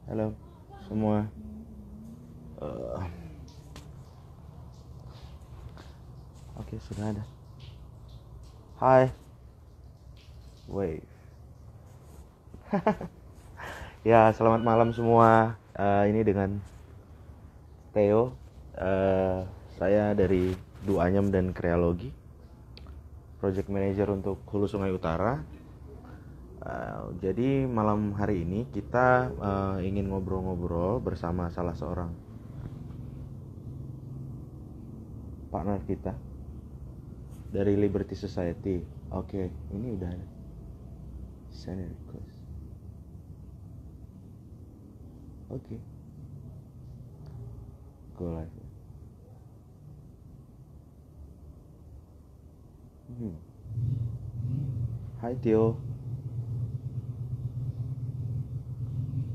Halo semua. Eh, Oke, sudah ada. Hai, wave. Ya, selamat malam semua. Ini dengan Theo. Eh, saya dari Duanyam dan Kreologi, Project Manager untuk Hulu Sungai Utara. Jadi malam hari ini kita ingin ngobrol-ngobrol bersama salah seorang partner kita dari Liberty Society. Oke, ini udah ada. Send a request. Oke, go live. Hmm. Hai Tio.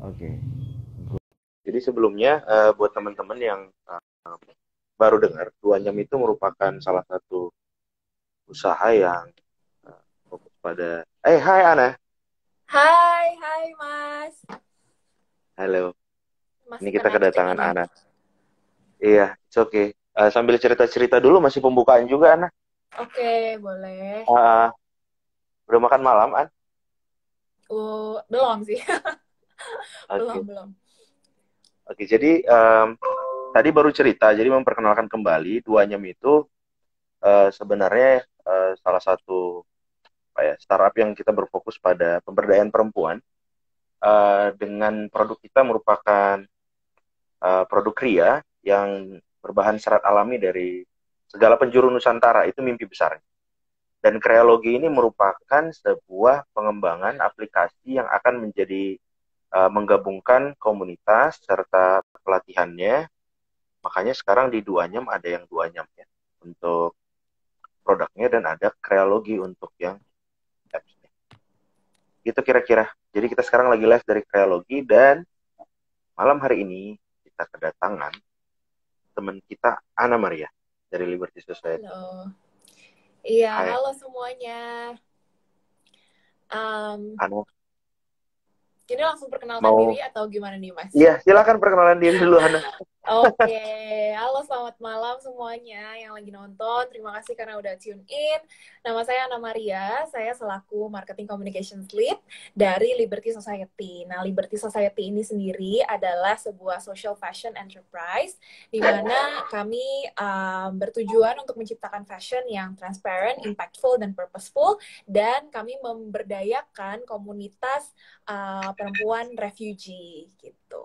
Oke. Jadi sebelumnya buat teman-teman yang baru dengar, Duanyam itu merupakan salah satu usaha yang fokus pada. Hai Ana. Hai, hai Mas. Halo. Ini Masih kita connected kedatangan ini. Ana. Iya, it's okay. Sambil cerita-cerita dulu, masih pembukaan juga Ana. Oke, boleh. Uh, udah makan malam An? Belum sih. Oke. Belum. Oke, jadi tadi baru cerita, jadi memperkenalkan kembali Duanyam itu sebenarnya salah satu apa ya, startup yang kita berfokus pada pemberdayaan perempuan. Dengan produk kita merupakan produk kria yang berbahan serat alami dari segala penjuru Nusantara. Itu mimpi besar. Dan kreologi ini merupakan sebuah pengembangan aplikasi yang akan menjadi menggabungkan komunitas serta pelatihannya. Makanya sekarang di Duanyam ada yang Duanyam ya untuk produknya, dan ada kreologi untuk yang apps-nya. Itu kira-kira. Jadi kita sekarang lagi live dari kreologi, dan malam hari ini kita kedatangan teman kita Ana Maria dari Liberty Society. Halo. Iya, Hai halo semuanya. Um, Ana, ini langsung perkenalkan mau, diri atau gimana nih, Mas? iya silakan perkenalan diri dulu Ana. Oke, halo selamat malam semuanya yang lagi nonton. Terima kasih karena udah tune in. Nama saya Ana Maria, saya selaku Marketing Communications Lead dari Liberty Society. Nah, Liberty Society ini sendiri adalah sebuah social fashion enterprise di mana kami bertujuan untuk menciptakan fashion yang transparent, impactful, dan purposeful. Dan kami memberdayakan komunitas perempuan refugee gitu.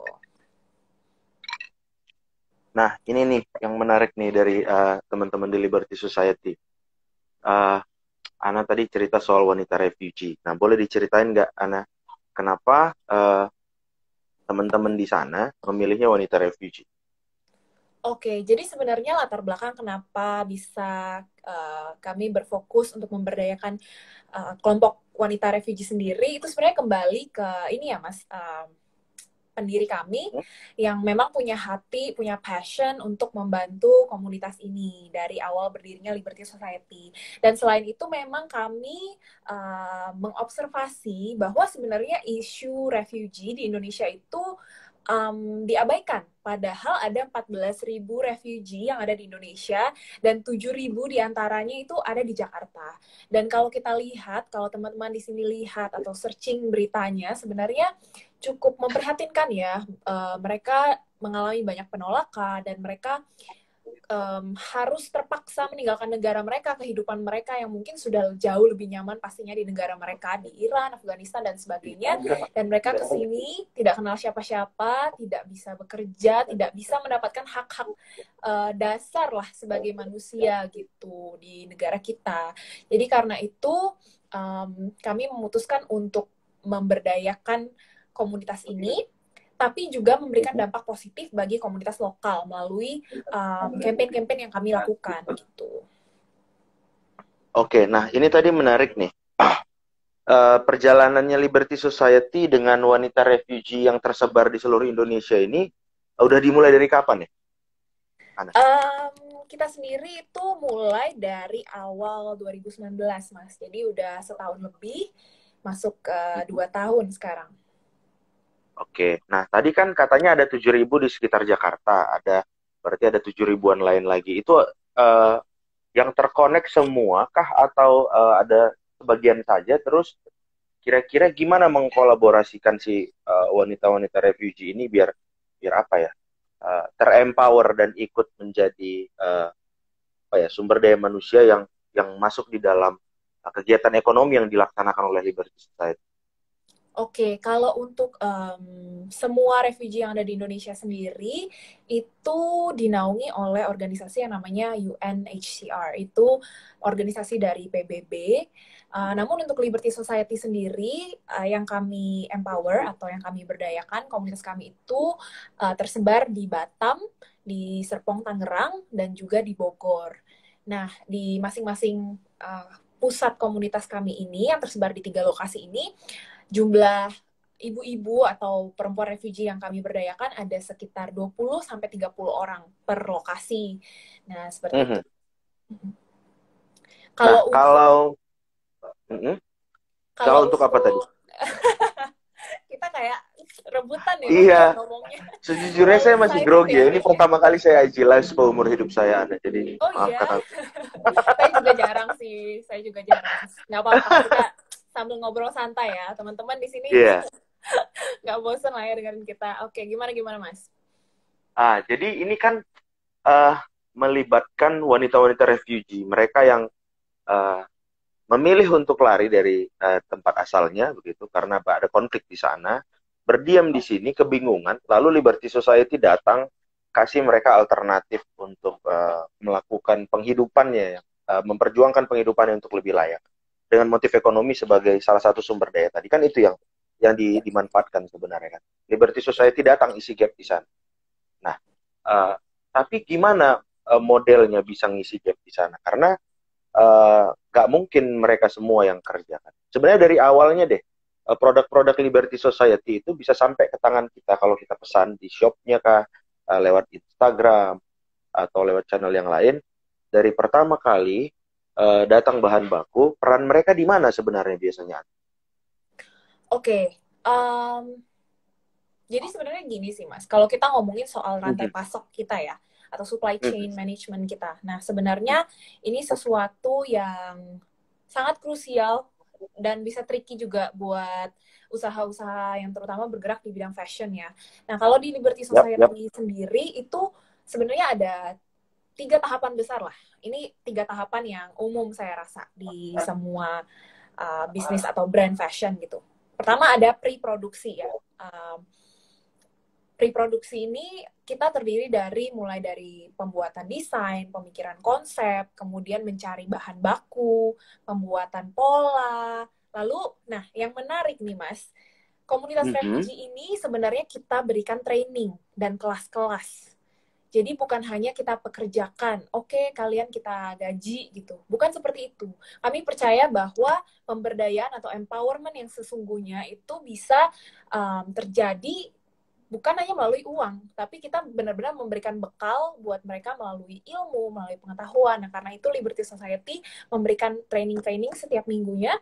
Nah, ini nih yang menarik nih dari teman-teman di Liberty Society. Uh, Ana tadi cerita soal wanita refugee. Nah, boleh diceritain nggak Ana, kenapa teman-teman di sana memilihnya wanita refugee? Oke, jadi sebenarnya latar belakang kenapa bisa kami berfokus untuk memberdayakan kelompok wanita refugee sendiri itu sebenarnya kembali ke ini ya Mas, pendiri kami Hmm? yang memang punya hati, punya passion untuk membantu komunitas ini dari awal berdirinya Liberty Society. Dan selain itu memang kami mengobservasi bahwa sebenarnya isu refugee di Indonesia itu diabaikan. Padahal ada 14.000 refugee yang ada di Indonesia dan 7.000 diantaranya itu ada di Jakarta. Dan kalau kita lihat, kalau teman-teman di sini lihat atau searching beritanya, sebenarnya cukup memprihatinkan ya. Mereka mengalami banyak penolakan dan mereka harus terpaksa meninggalkan negara mereka, kehidupan mereka yang mungkin sudah jauh lebih nyaman pastinya di negara mereka, di Iran, Afghanistan, dan sebagainya. Dan mereka ke sini tidak kenal siapa-siapa, tidak bisa bekerja, tidak bisa mendapatkan hak-hak dasar lah sebagai manusia gitu di negara kita. Jadi karena itu kami memutuskan untuk memberdayakan komunitas ini, tapi juga memberikan dampak positif bagi komunitas lokal melalui campaign-campaign yang kami lakukan gitu. Oke, nah ini tadi menarik nih. Perjalanannya Liberty Society dengan wanita refugee yang tersebar di seluruh Indonesia ini udah dimulai dari kapan ya, Ana? Kita sendiri itu mulai dari awal 2019, Mas. Jadi udah setahun lebih, masuk ke 2 tahun sekarang. Oke. Nah, tadi kan katanya ada 7.000 di sekitar Jakarta, berarti ada 7 ribuan lain lagi. Itu eh, yang terkonek semua kah atau ada sebagian saja? Terus kira-kira gimana mengkolaborasikan si wanita-wanita refugee ini biar biar apa ya? Terempower dan ikut menjadi apa ya, sumber daya manusia yang masuk di dalam kegiatan ekonomi yang dilaksanakan oleh Liberty Society. Oke, kalau untuk semua refugee yang ada di Indonesia sendiri itu dinaungi oleh organisasi yang namanya UNHCR. Itu organisasi dari PBB. Namun untuk Liberty Society sendiri yang kami empower atau yang kami berdayakan, komunitas kami itu tersebar di Batam, di Serpong, Tangerang, dan juga di Bogor. Nah, di masing-masing pusat komunitas kami ini yang tersebar di 3 lokasi ini, jumlah ibu-ibu atau perempuan refugee yang kami berdayakan ada sekitar 20 sampai 30 orang per lokasi. Nah, seperti itu. Mhm. Nah, Kalau untuk mhm. Kalau kalau untuk apa tadi? untuk kita kayak rebutan ya Mas ya Iya, ngomongnya. sejujurnya Terlalu saya masih excited grogi ya ya. Ini kayaknya. pertama kali saya IG live seumur hidup saya, Anda. Jadi Oh iya, maafkan aku. saya juga jarang sih. Saya juga jarang. Nggak apa-apa, kita sambil ngobrol santai ya. Teman-teman di sini Iya. nggak bosan lah ya dengan kita. Oke, gimana Mas? Jadi ini kan eh, melibatkan wanita-wanita refugee, mereka yang eh, memilih untuk lari dari tempat asalnya begitu karena ada konflik di sana, berdiam di sini kebingungan, lalu Liberty Society datang kasih mereka alternatif untuk melakukan penghidupannya, memperjuangkan penghidupannya untuk lebih layak dengan motif ekonomi sebagai salah satu sumber daya tadi kan itu yang dimanfaatkan sebenarnya kan. Liberty Society datang isi gap di sana. Nah, uh, tapi gimana modelnya bisa ngisi gap di sana? Karena nggak mungkin mereka semua yang kerja kan. Sebenarnya dari awalnya deh, produk-produk Liberty Society itu bisa sampai ke tangan kita kalau kita pesan di shopnya kah, lewat Instagram atau lewat channel yang lain. Dari pertama kali datang bahan baku, peran mereka di mana sebenarnya biasanya? Oke, jadi sebenarnya gini sih Mas, kalau kita ngomongin soal rantai Mhm, pasok kita ya, atau supply mhm, chain management kita. Nah, sebenarnya ini sesuatu yang sangat krusial dan bisa tricky juga buat usaha-usaha yang terutama bergerak di bidang fashion ya. Nah, kalau di Liberty yap, yap. Society sendiri itu sebenarnya ada 3 tahapan besar lah. Ini 3 tahapan yang umum saya rasa di semua bisnis atau brand fashion gitu. Pertama ada pre-produksi ya. Pre-produksi ini kita terdiri dari mulai dari pembuatan desain, pemikiran konsep, kemudian mencari bahan baku, pembuatan pola. Lalu, nah yang menarik nih Mas, komunitas Mhm. refugee ini sebenarnya kita berikan training dan kelas-kelas. Jadi bukan hanya kita pekerjakan, oke kalian kita gaji gitu. Bukan seperti itu. Kami percaya bahwa pemberdayaan atau empowerment yang sesungguhnya itu bisa terjadi bukan hanya melalui uang, tapi kita benar-benar memberikan bekal buat mereka melalui ilmu, melalui pengetahuan. Nah, karena itu Liberty Society memberikan training-training setiap minggunya,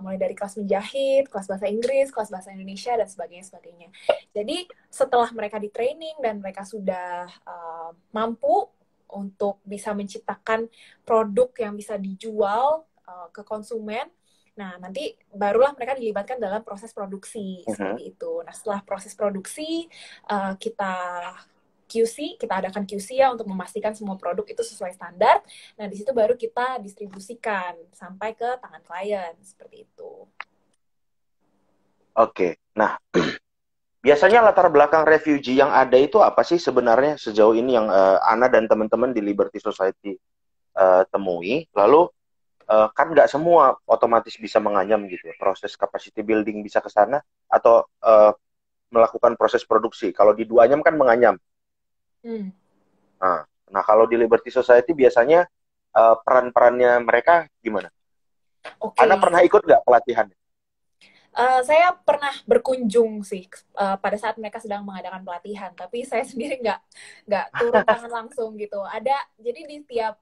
mulai dari kelas menjahit, kelas bahasa Inggris, kelas bahasa Indonesia, dan sebagainya. Jadi, setelah mereka di training dan mereka sudah mampu untuk bisa menciptakan produk yang bisa dijual ke konsumen, nah, nanti barulah mereka dilibatkan dalam proses produksi Mhm. seperti itu. Nah, setelah proses produksi kita QC, kita adakan QC ya untuk memastikan semua produk itu sesuai standar. Nah, di situ baru kita distribusikan sampai ke tangan klien seperti itu. Oke. Nah, biasanya latar belakang refugee yang ada itu apa sih sebenarnya sejauh ini yang Ana dan teman-teman di Liberty Society temui? Lalu kan nggak semua otomatis bisa menganyam gitu ya. Proses capacity building bisa ke sana atau melakukan proses produksi. Kalau di Duanyam kan menganyam. Hmm. Nah, nah kalau di Liberty Society biasanya peran-perannya mereka gimana? Ana Oke, pernah ikut nggak pelatihan? saya pernah berkunjung sih pada saat mereka sedang mengadakan pelatihan, tapi saya sendiri nggak turun tangan langsung gitu. Ada jadi di tiap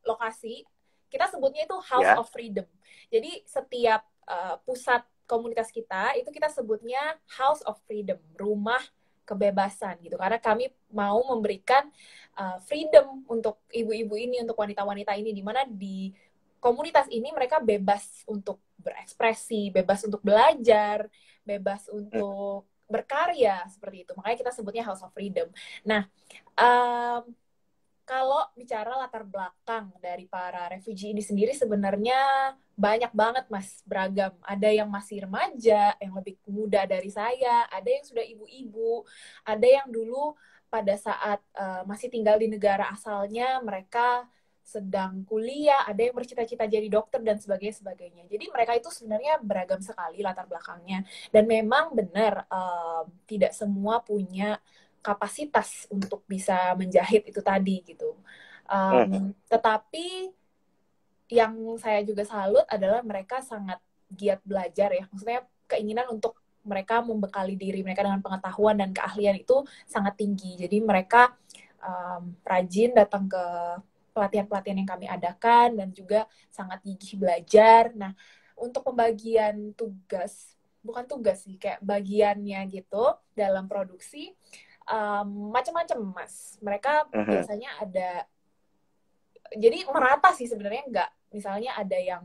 lokasi kita sebutnya itu House Ya. of Freedom. Jadi setiap pusat komunitas kita itu kita sebutnya House of Freedom, rumah kebebasan gitu. Karena kami mau memberikan freedom untuk ibu-ibu ini, untuk wanita-wanita ini, di mana di komunitas ini mereka bebas untuk berekspresi, bebas untuk belajar, bebas untuk berkarya, seperti itu. Makanya kita sebutnya House of Freedom. Nah, kalau bicara latar belakang dari para refugee ini sendiri sebenarnya banyak banget, Mas, beragam. Ada yang masih remaja, yang lebih muda dari saya, ada yang sudah ibu-ibu, ada yang dulu pada saat masih tinggal di negara asalnya, mereka sedang kuliah, ada yang bercita-cita jadi dokter, dan sebagainya. Jadi mereka itu sebenarnya beragam sekali latar belakangnya. Dan memang benar, tidak semua punya kapasitas untuk bisa menjahit itu tadi gitu. Tetapi yang saya juga salut adalah mereka sangat giat belajar ya. Maksudnya keinginan untuk mereka membekali diri mereka dengan pengetahuan dan keahlian itu sangat tinggi. Jadi mereka rajin datang ke pelatihan-pelatihan yang kami adakan dan juga sangat gigih belajar. Nah, untuk pembagian tugas, bukan tugas sih, kayak bagiannya gitu dalam produksi, macam-macam, Mas. Mereka biasanya ada, jadi merata sih sebenarnya, nggak misalnya ada yang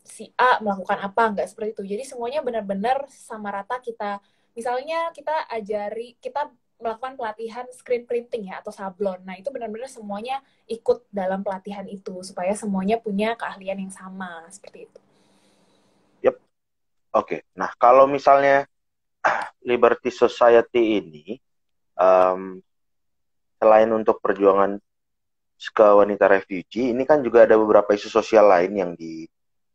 si A melakukan apa, nggak seperti itu. Jadi semuanya benar-benar sama rata. Kita misalnya kita ajari, kita melakukan pelatihan screen printing ya, atau sablon. Nah, itu benar-benar semuanya ikut dalam pelatihan itu supaya semuanya punya keahlian yang sama, seperti itu. Yep. Oke. Nah, kalau misalnya Liberty Society ini selain untuk perjuangan ke wanita refugee, ini kan juga ada beberapa isu sosial lain yang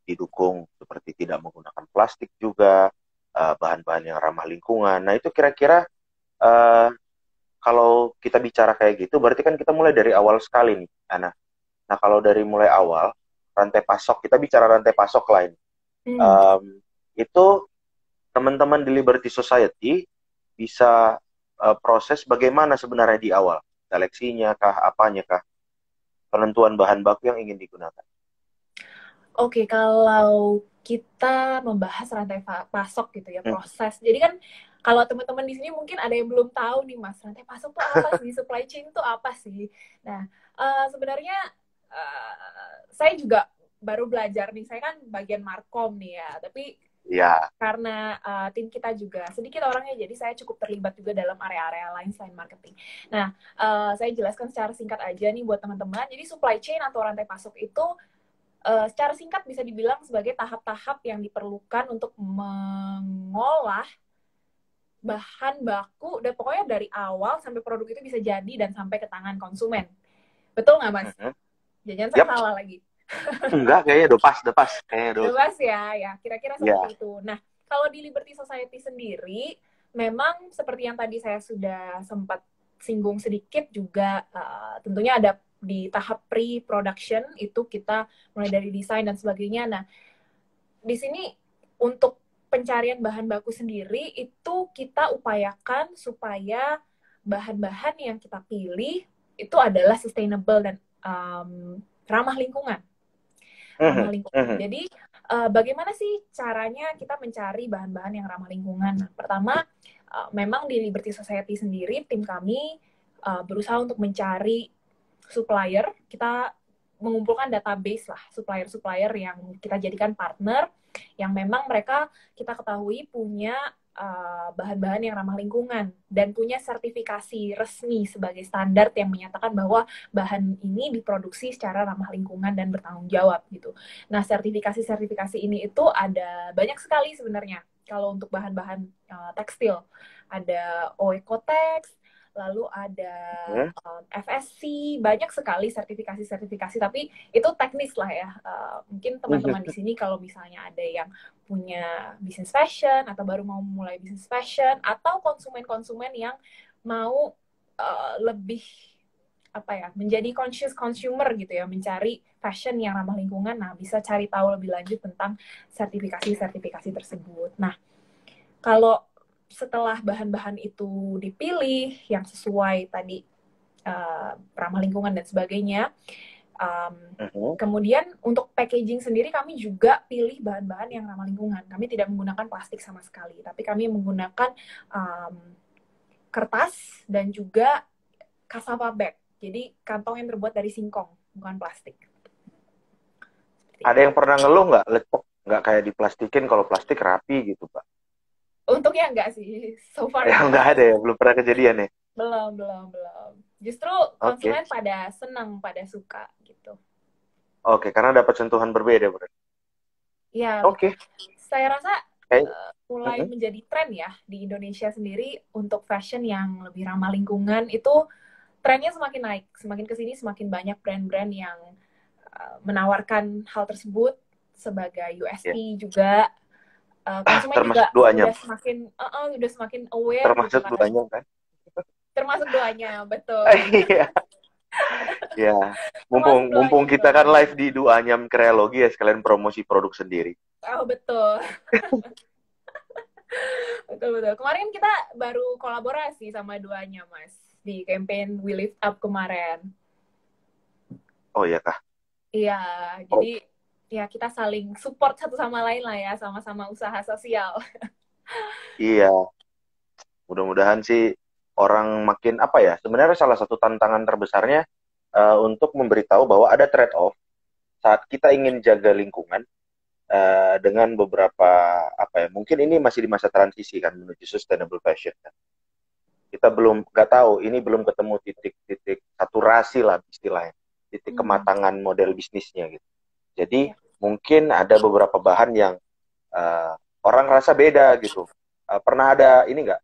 didukung, seperti tidak menggunakan plastik juga, bahan-bahan yang ramah lingkungan. Nah, itu kira-kira kalau kita bicara kayak gitu, berarti kan kita mulai dari awal sekali nih, Ana. Nah, kalau dari mulai awal, rantai pasok, kita bicara rantai pasok lain. Itu teman-teman di Liberty Society bisa proses bagaimana sebenarnya di awal? Seleksinya kah, apanya kah? Penentuan bahan baku yang ingin digunakan. Oke, kalau kita membahas rantai pasok gitu ya, proses. Jadi kan kalau teman-teman di sini mungkin ada yang belum tahu nih, Mas, rantai pasok tuh apa sih? Supply chain tuh apa sih? Nah, sebenarnya saya juga baru belajar nih. Saya kan bagian markom nih ya, tapi Ya. karena tim kita juga sedikit orangnya, jadi saya cukup terlibat juga dalam area-area lain selain marketing. Nah, saya jelaskan secara singkat aja nih buat teman-teman. Jadi supply chain atau rantai pasok itu secara singkat bisa dibilang sebagai tahap-tahap yang diperlukan untuk mengolah bahan baku, dan pokoknya dari awal sampai produk itu bisa jadi dan sampai ke tangan konsumen. Betul nggak, Mas? Jangan saya salah lagi. Enggak, kayaknya udah pas. Udah pas ya, kira-kira seperti itu. Nah, kalau di Liberty Society sendiri, memang seperti yang tadi saya sudah sempat singgung sedikit juga, tentunya ada di tahap pre-production, itu kita mulai dari desain dan sebagainya. Nah, di sini untuk pencarian bahan baku sendiri, itu kita upayakan supaya bahan-bahan yang kita pilih itu adalah sustainable dan ramah lingkungan. Jadi bagaimana sih caranya kita mencari bahan-bahan yang ramah lingkungan? Nah, pertama, memang di Liberty Society sendiri, tim kami berusaha untuk mencari supplier. Kita mengumpulkan database lah, supplier-supplier yang kita jadikan partner, yang memang mereka kita ketahui punya bahan-bahan yang ramah lingkungan dan punya sertifikasi resmi sebagai standar yang menyatakan bahwa bahan ini diproduksi secara ramah lingkungan dan bertanggung jawab gitu. Nah, sertifikasi ini itu ada banyak sekali sebenarnya. Kalau untuk bahan-bahan tekstil, ada Oekotex, lalu ada FSC, banyak sekali sertifikasi, tapi itu teknis lah ya. Mungkin teman-teman di sini kalau misalnya ada yang punya bisnis fashion atau baru mau mulai bisnis fashion, atau konsumen-konsumen yang mau lebih menjadi conscious consumer gitu ya, mencari fashion yang ramah lingkungan, nah bisa cari tahu lebih lanjut tentang sertifikasi tersebut. Nah, kalau setelah bahan-bahan itu dipilih yang sesuai tadi ramah lingkungan dan sebagainya, Mhm. Kemudian untuk packaging sendiri kami juga pilih bahan-bahan yang ramah lingkungan. Kami tidak menggunakan plastik sama sekali, tapi kami menggunakan um, kertas dan juga cassava bag. Jadi kantong yang terbuat dari singkong, bukan plastik. Seperti Ada itu. yang pernah ngeluh nggak lecek nggak kayak diplastikin, kalau plastik rapi gitu Pak? Untungnya enggak sih, so far Yang enggak. nggak ada ya, belum pernah kejadian ya. Belum, belum, belum. Justru Oke, konsumen pada senang, pada suka gitu. oke, karena dapat sentuhan berbeda berarti. Ya, betul. Oke, Saya rasa kayak mulai mhm. menjadi tren ya di Indonesia sendiri untuk fashion yang lebih ramah lingkungan itu trennya semakin naik. Semakin kesini semakin banyak brand-brand yang menawarkan hal tersebut sebagai Ya, USP juga. Konsumen termasuk juga duanya, udah semakin aware gitu termasuk karena duanya kan. termasuk doanya, betul. Iya, ya. Termasuk Mumpung doanya mumpung kita kan betul. live di Duanyam Kreologi ya, sekalian promosi produk sendiri. Oh, betul. Betul, betul. Kemarin kita baru kolaborasi sama duanya, Mas, di campaign We Lift Up kemarin. Oh iya kah? Iya, jadi Oh ya kita saling support satu sama lain lah ya, sama-sama usaha sosial. iya, mudah-mudahan sih orang makin apa ya? Sebenarnya salah satu tantangan terbesarnya untuk memberitahu bahwa ada trade off saat kita ingin jaga lingkungan dengan beberapa apa ya? Mungkin ini masih di masa transisi kan menuju sustainable fashion kan. Kita belum nggak tahu, ini belum ketemu titik-titik saturasi lah istilahnya, titik Hmm, kematangan model bisnisnya gitu. Jadi ya. mungkin ada beberapa bahan yang uh, orang rasa beda gitu. Pernah ada ini nggak?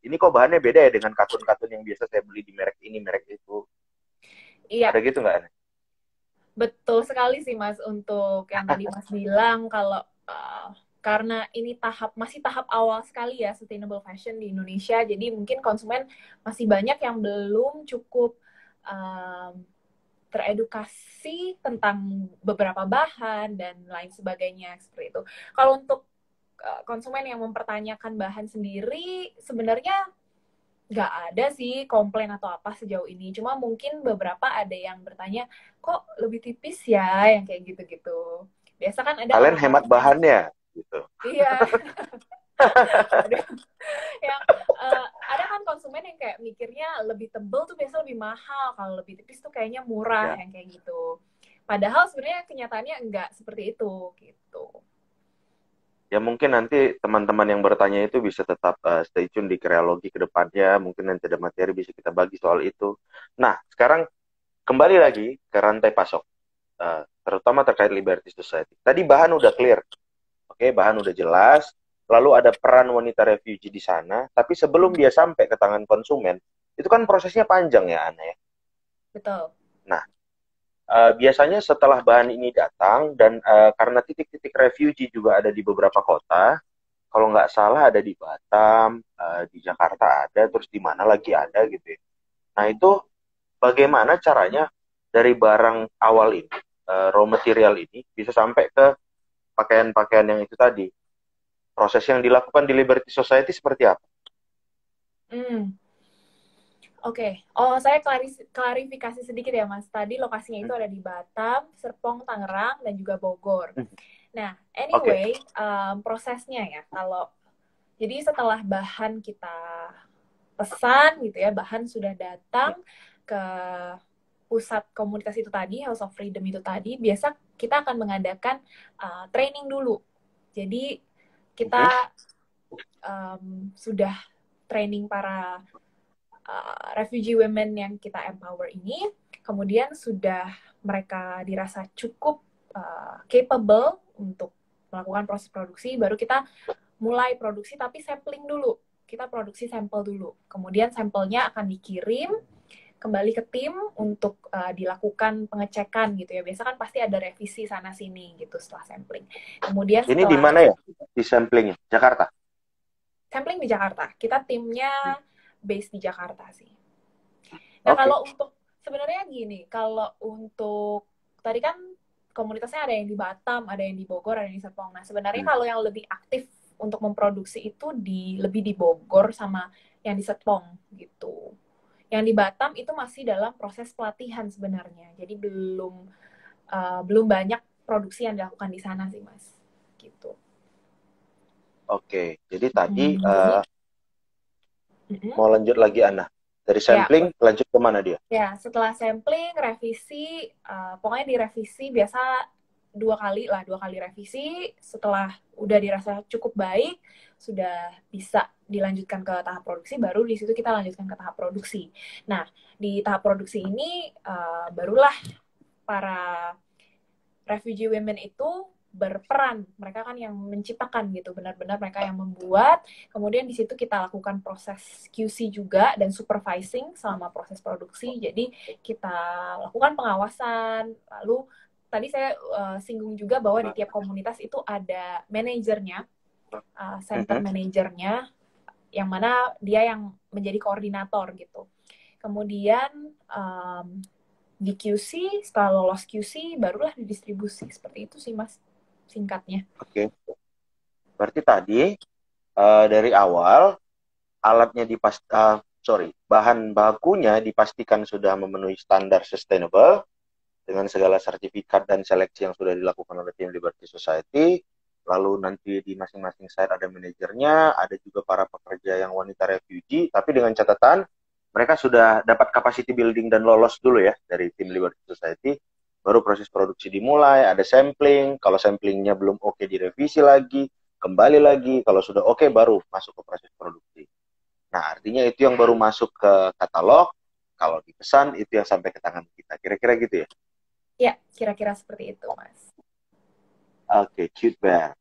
Ini kok bahannya beda ya dengan katun-katun yang biasa saya beli di merek ini, merek itu. Iya, Ada gitu nggak? betul sekali sih Mas untuk yang tadi Mas bilang kalau karena ini masih tahap awal sekali ya sustainable fashion di Indonesia, jadi mungkin konsumen masih banyak yang belum cukup um, teredukasi tentang beberapa bahan dan lain sebagainya seperti itu. Kalau untuk konsumen yang mempertanyakan bahan sendiri, sebenarnya nggak ada sih komplain atau apa sejauh ini. Cuma mungkin beberapa ada yang bertanya, kok lebih tipis ya, yang kayak gitu-gitu. Biasa kan ada Kalian hemat orang-orang yang, bahannya gitu. iya, ada yang ada kan konsumen yang kayak mikirnya lebih tebel tuh biasa lebih mahal, kalau lebih tipis tuh kayaknya murah, Ya. yang kayak gitu. Padahal sebenarnya kenyataannya enggak seperti itu, gitu. Ya mungkin nanti teman-teman yang bertanya itu bisa tetap stay tune di Kreologi ke depannya. Mungkin nanti ada materi bisa kita bagi soal itu. Nah, sekarang kembali lagi ke rantai pasok, terutama terkait Liberty Society. Tadi bahan udah clear, oke, bahan udah jelas. Lalu ada peran wanita refugee di sana. Tapi sebelum Hmm, dia sampai ke tangan konsumen, itu kan prosesnya panjang ya, Ana ya. betul. Nah, biasanya setelah bahan ini datang dan karena titik-titik refugee juga ada di beberapa kota, kalau nggak salah ada di Batam, di Jakarta ada, terus di mana lagi ada gitu ya. Nah itu bagaimana caranya dari barang awal ini, raw material ini bisa sampai ke pakaian-pakaian yang itu tadi. Proses yang dilakukan di Liberty Society seperti apa? Hmm. Oke, oh saya klarifikasi sedikit ya Mas. Tadi lokasinya itu ada di Batam, Serpong, Tangerang, dan juga Bogor. Nah, Oke. anyway, prosesnya ya, kalau jadi setelah bahan kita pesan gitu ya, bahan sudah datang ke pusat komunitas itu tadi, House of Freedom itu tadi, biasa kita akan mengadakan training dulu. Jadi kita sudah training para refugee women yang kita empower ini, kemudian sudah mereka dirasa cukup capable untuk melakukan proses produksi, baru kita mulai produksi tapi sampling dulu. Kita produksi sampel dulu. Kemudian sampelnya akan dikirim kembali ke tim untuk dilakukan pengecekan gitu ya. Biasa kan pasti ada revisi sana sini gitu setelah sampling. Kemudian Ini di setelah mana ya? Di samplingnya? Jakarta. sampling di Jakarta, kita timnya base di Jakarta sih. Nah, Oke. kalau untuk sebenarnya gini, kalau untuk tadi kan komunitasnya ada yang di Batam, ada yang di Bogor, ada yang di Serpong. Nah, sebenarnya kalau yang lebih aktif untuk memproduksi itu lebih di Bogor sama yang di Serpong gitu. Yang di Batam itu masih dalam proses pelatihan sebenarnya. Jadi belum banyak produksi yang dilakukan di sana sih, Mas. Gitu. Oke, jadi tadi Jadi, mm-mm. mau lanjut lagi Ana. Dari Ya, sampling lanjut ke mana dia? ya, setelah sampling, revisi, pokoknya direvisi biasa 2 kali lah, 2 kali revisi. Setelah udah dirasa cukup baik, sudah bisa dilanjutkan ke tahap produksi, baru di situ kita lanjutkan ke tahap produksi. Nah, di tahap produksi ini barulah para refugee women itu berperan. Mereka kan yang menciptakan gitu, benar-benar mereka yang membuat. Kemudian di situ kita lakukan proses QC juga dan supervising selama proses produksi. Jadi kita lakukan pengawasan. Lalu tadi saya singgung juga bahwa di tiap komunitas itu ada manajernya, center Mhm. manajernya, yang mana dia yang menjadi koordinator gitu. Kemudian di QC, setelah lolos QC, barulah didistribusi. Seperti itu sih, Mas, singkatnya. Oke, berarti tadi dari awal alatnya bahan bakunya dipastikan sudah memenuhi standar sustainable dengan segala sertifikat dan seleksi yang sudah dilakukan oleh tim Liberty Society. Lalu nanti di masing-masing site ada manajernya, ada juga para pekerja yang wanita refugee, tapi dengan catatan mereka sudah dapat capacity building dan lolos dulu ya dari tim Liberty Society. Baru proses produksi dimulai, ada sampling, kalau samplingnya belum oke direvisi lagi, kembali lagi, kalau sudah oke baru masuk ke proses produksi. Nah, artinya itu yang baru masuk ke katalog, kalau dipesan itu yang sampai ke tangan kita. Kira-kira gitu ya? Ya, kira-kira seperti itu, Mas. Oke, cute bear.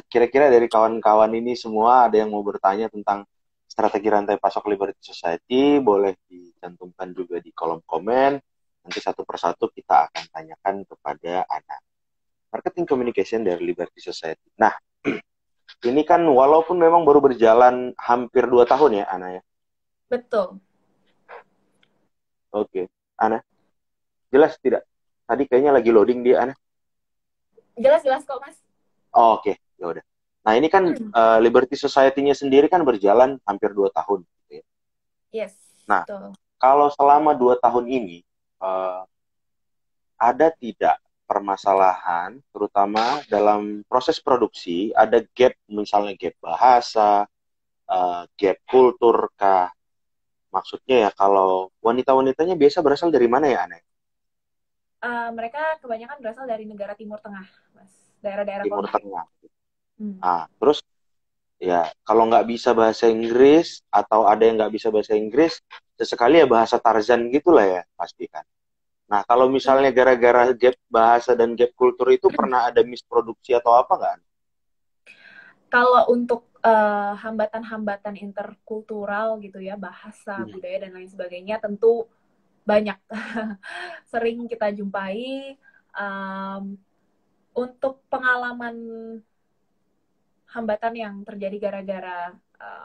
Kira-kira dari kawan-kawan ini semua ada yang mau bertanya tentang strategi rantai pasok Liberty Society, boleh dicantumkan juga di kolom komen. Nanti satu persatu kita akan tanyakan kepada Ana. Marketing Communication dari Liberty Society. Nah, ini kan walaupun memang baru berjalan hampir 2 tahun ya, Ana ya. Betul. Oke, Ana, jelas tidak? Tadi kayaknya lagi loading dia, Ana. Jelas-jelas kok, Mas. Oh, oke, ya udah. Nah, ini kan Liberty Society-nya sendiri kan berjalan hampir 2 tahun. Gitu ya. Yes, Nah, betul. kalau selama 2 tahun ini, uh, ada tidak permasalahan, terutama dalam proses produksi, ada gap, misalnya gap bahasa, gap kultur kah? Maksudnya ya, kalau wanita-wanitanya biasa berasal dari mana ya, Aneh? Mereka kebanyakan berasal dari negara Timur Tengah, Mas. Daerah-daerah Timur konflik. Tengah. Hmm. Terus ya, kalau nggak bisa bahasa Inggris, atau ada yang nggak bisa bahasa Inggris, sesekali ya bahasa Tarzan gitulah ya, pasti kan. Nah, kalau misalnya gara-gara gap bahasa dan gap kultur itu pernah ada misproduksi atau apa nggak? Kalau untuk hambatan-hambatan interkultural gitu ya, bahasa, budaya, dan lain sebagainya, tentu banyak. Sering kita jumpai. Untuk pengalaman hambatan yang terjadi gara-gara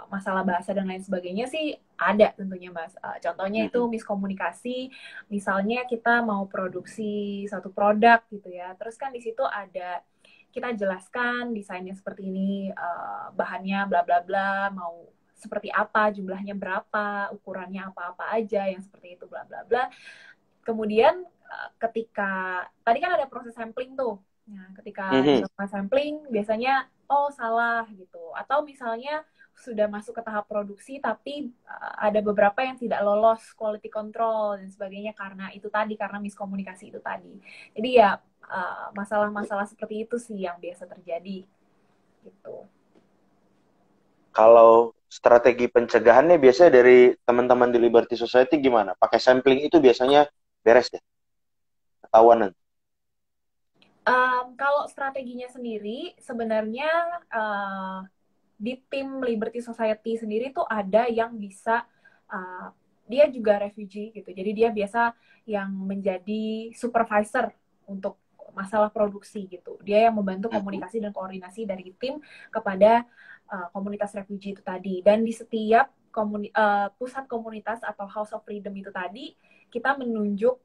masalah bahasa dan lain sebagainya sih ada tentunya, Mas. Contohnya itu miskomunikasi. Misalnya kita mau produksi satu produk gitu ya, terus kan di situ ada kita jelaskan desainnya seperti ini, bahannya bla bla bla, mau seperti apa, jumlahnya berapa, ukurannya apa-apa aja, yang seperti itu bla bla bla. Kemudian ketika tadi kan ada proses sampling tuh. Nah, ketika dilakukan sampling biasanya salah gitu. Atau misalnya sudah masuk ke tahap produksi tapi ada beberapa yang tidak lolos quality control dan sebagainya karena itu tadi, karena miskomunikasi itu tadi. Jadi ya masalah-masalah seperti itu sih yang biasa terjadi gitu. Kalau strategi pencegahannya biasanya dari teman-teman di Liberty Society gimana? Pakai sampling itu biasanya beres ya? Ketahuan nanti. Kalau strateginya sendiri sebenarnya di tim Liberty Society sendiri tuh ada yang bisa dia juga refugee gitu. Jadi dia biasa yang menjadi supervisor untuk masalah produksi gitu. Dia yang membantu komunikasi dan koordinasi dari tim kepada komunitas refugee itu tadi. Dan di setiap pusat komunitas atau House of Freedom itu tadi, kita menunjuk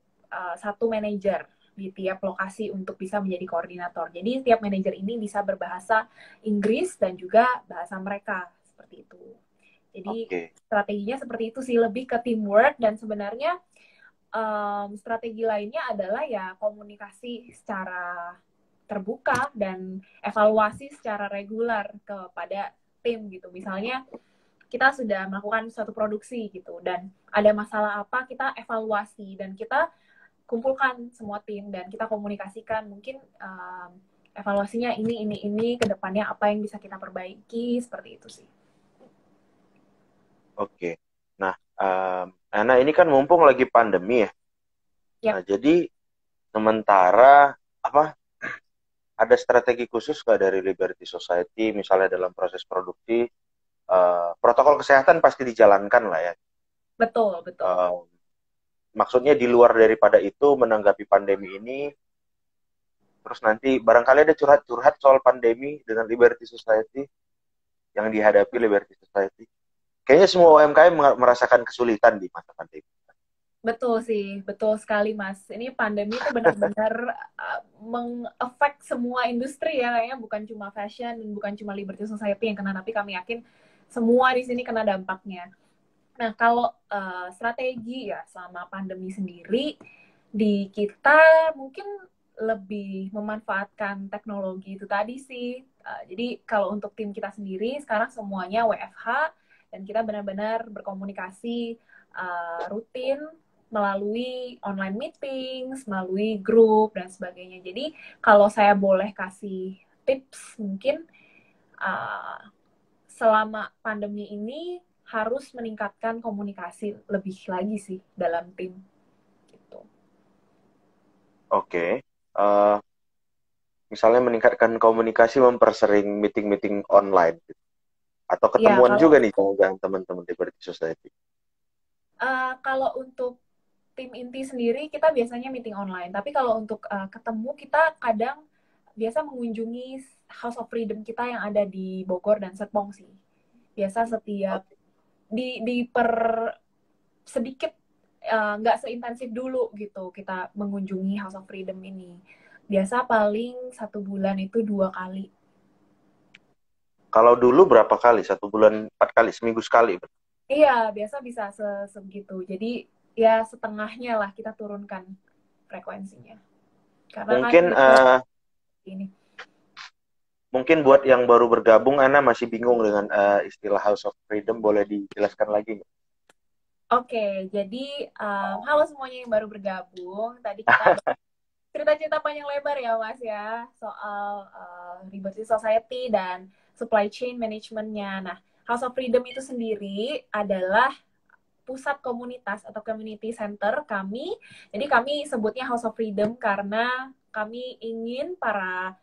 satu manajer di tiap lokasi untuk bisa menjadi koordinator. Jadi tiap manajer ini bisa berbahasa Inggris dan juga bahasa mereka seperti itu. Jadi Oke. strateginya seperti itu sih, lebih ke teamwork. Dan sebenarnya strategi lainnya adalah ya komunikasi secara terbuka dan evaluasi secara reguler kepada tim gitu. Misalnya kita sudah melakukan suatu produksi gitu dan ada masalah apa, kita evaluasi dan kita kumpulkan semua tim dan kita komunikasikan mungkin evaluasinya ini ke depannya apa yang bisa kita perbaiki, seperti itu sih. Oke. Nah, Ana ini kan mumpung lagi pandemi ya. Yap, Nah, jadi sementara apa ada strategi khusus nggak dari Liberty Society misalnya dalam proses produksi, protokol kesehatan pasti dijalankan lah ya. betul, betul. Eh, Maksudnya di luar daripada itu menanggapi pandemi ini, terus nanti barangkali ada curhat-curhat soal pandemi dengan Liberty Society yang dihadapi Liberty Society. Kayaknya semua UMKM merasakan kesulitan di masa pandemi. Betul sih, betul sekali Mas. Ini pandemi itu benar-benar mengefek semua industri ya, kayaknya bukan cuma fashion dan bukan cuma Liberty Society yang kena, tapi kami yakin semua di sini kena dampaknya. Nah, kalau strategi ya selama pandemi sendiri, di kita mungkin lebih memanfaatkan teknologi itu tadi sih. Jadi kalau untuk tim kita sendiri, sekarang semuanya WFH, dan kita benar-benar berkomunikasi rutin melalui online meetings, melalui grup, dan sebagainya. Jadi kalau saya boleh kasih tips mungkin, uh, selama pandemi ini harus meningkatkan komunikasi lebih lagi sih dalam tim gitu. Oke. Eh, Misalnya meningkatkan komunikasi, mempersering meeting-meeting online gitu. Atau Ya, ketemuan kalau juga nih dengan teman-teman Liberty Society. kalau untuk tim inti sendiri kita biasanya meeting online. Tapi kalau untuk ketemu kita kadang biasa mengunjungi House of Freedom kita yang ada di Bogor dan Serpong sih. Biasa setiap Oke. di per sedikit, nggak seintensif dulu gitu kita mengunjungi House of Freedom ini. Biasa paling 1 bulan itu 2 kali. Kalau dulu berapa kali? 1 bulan 4 kali, seminggu sekali. Iya, biasa bisa segitu. Jadi ya setengahnya lah kita turunkan frekuensinya. Karena kan Mungkin juga ini. mungkin buat yang baru bergabung, Ana masih bingung dengan istilah House of Freedom. Boleh dijelaskan lagi nggak? Oke, jadi halo semuanya yang baru bergabung. Tadi kita ada cerita-cerita panjang lebar ya Mas ya soal Liberty Society dan supply chain manajemennya. Nah, House of Freedom itu sendiri adalah pusat komunitas atau community center kami. Jadi kami sebutnya House of Freedom karena kami ingin para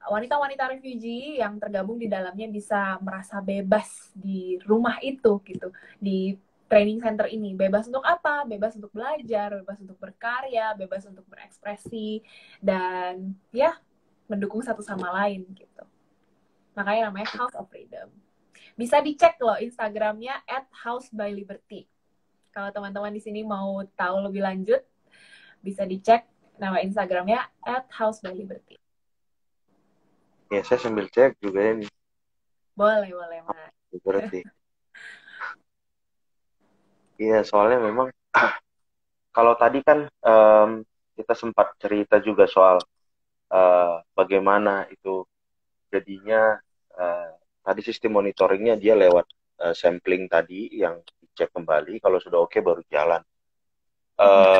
wanita-wanita refugee yang tergabung di dalamnya bisa merasa bebas di rumah itu gitu, di training center ini. Bebas untuk apa? Bebas untuk belajar, bebas untuk berkarya, bebas untuk berekspresi, dan ya mendukung satu sama lain gitu. Makanya namanya House of Freedom. Bisa dicek loh Instagramnya @houseby_liberty. Kalau teman-teman di sini mau tahu lebih lanjut, bisa dicek nama Instagramnya @houseby_liberty. Ya, saya sambil cek juga ini. Boleh, boleh, Mas. Berarti. Iya, soalnya memang kalau tadi kan kita sempat cerita juga soal bagaimana itu jadinya, eh, tadi sistem monitoringnya dia lewat sampling tadi yang dicek kembali, kalau sudah oke baru jalan.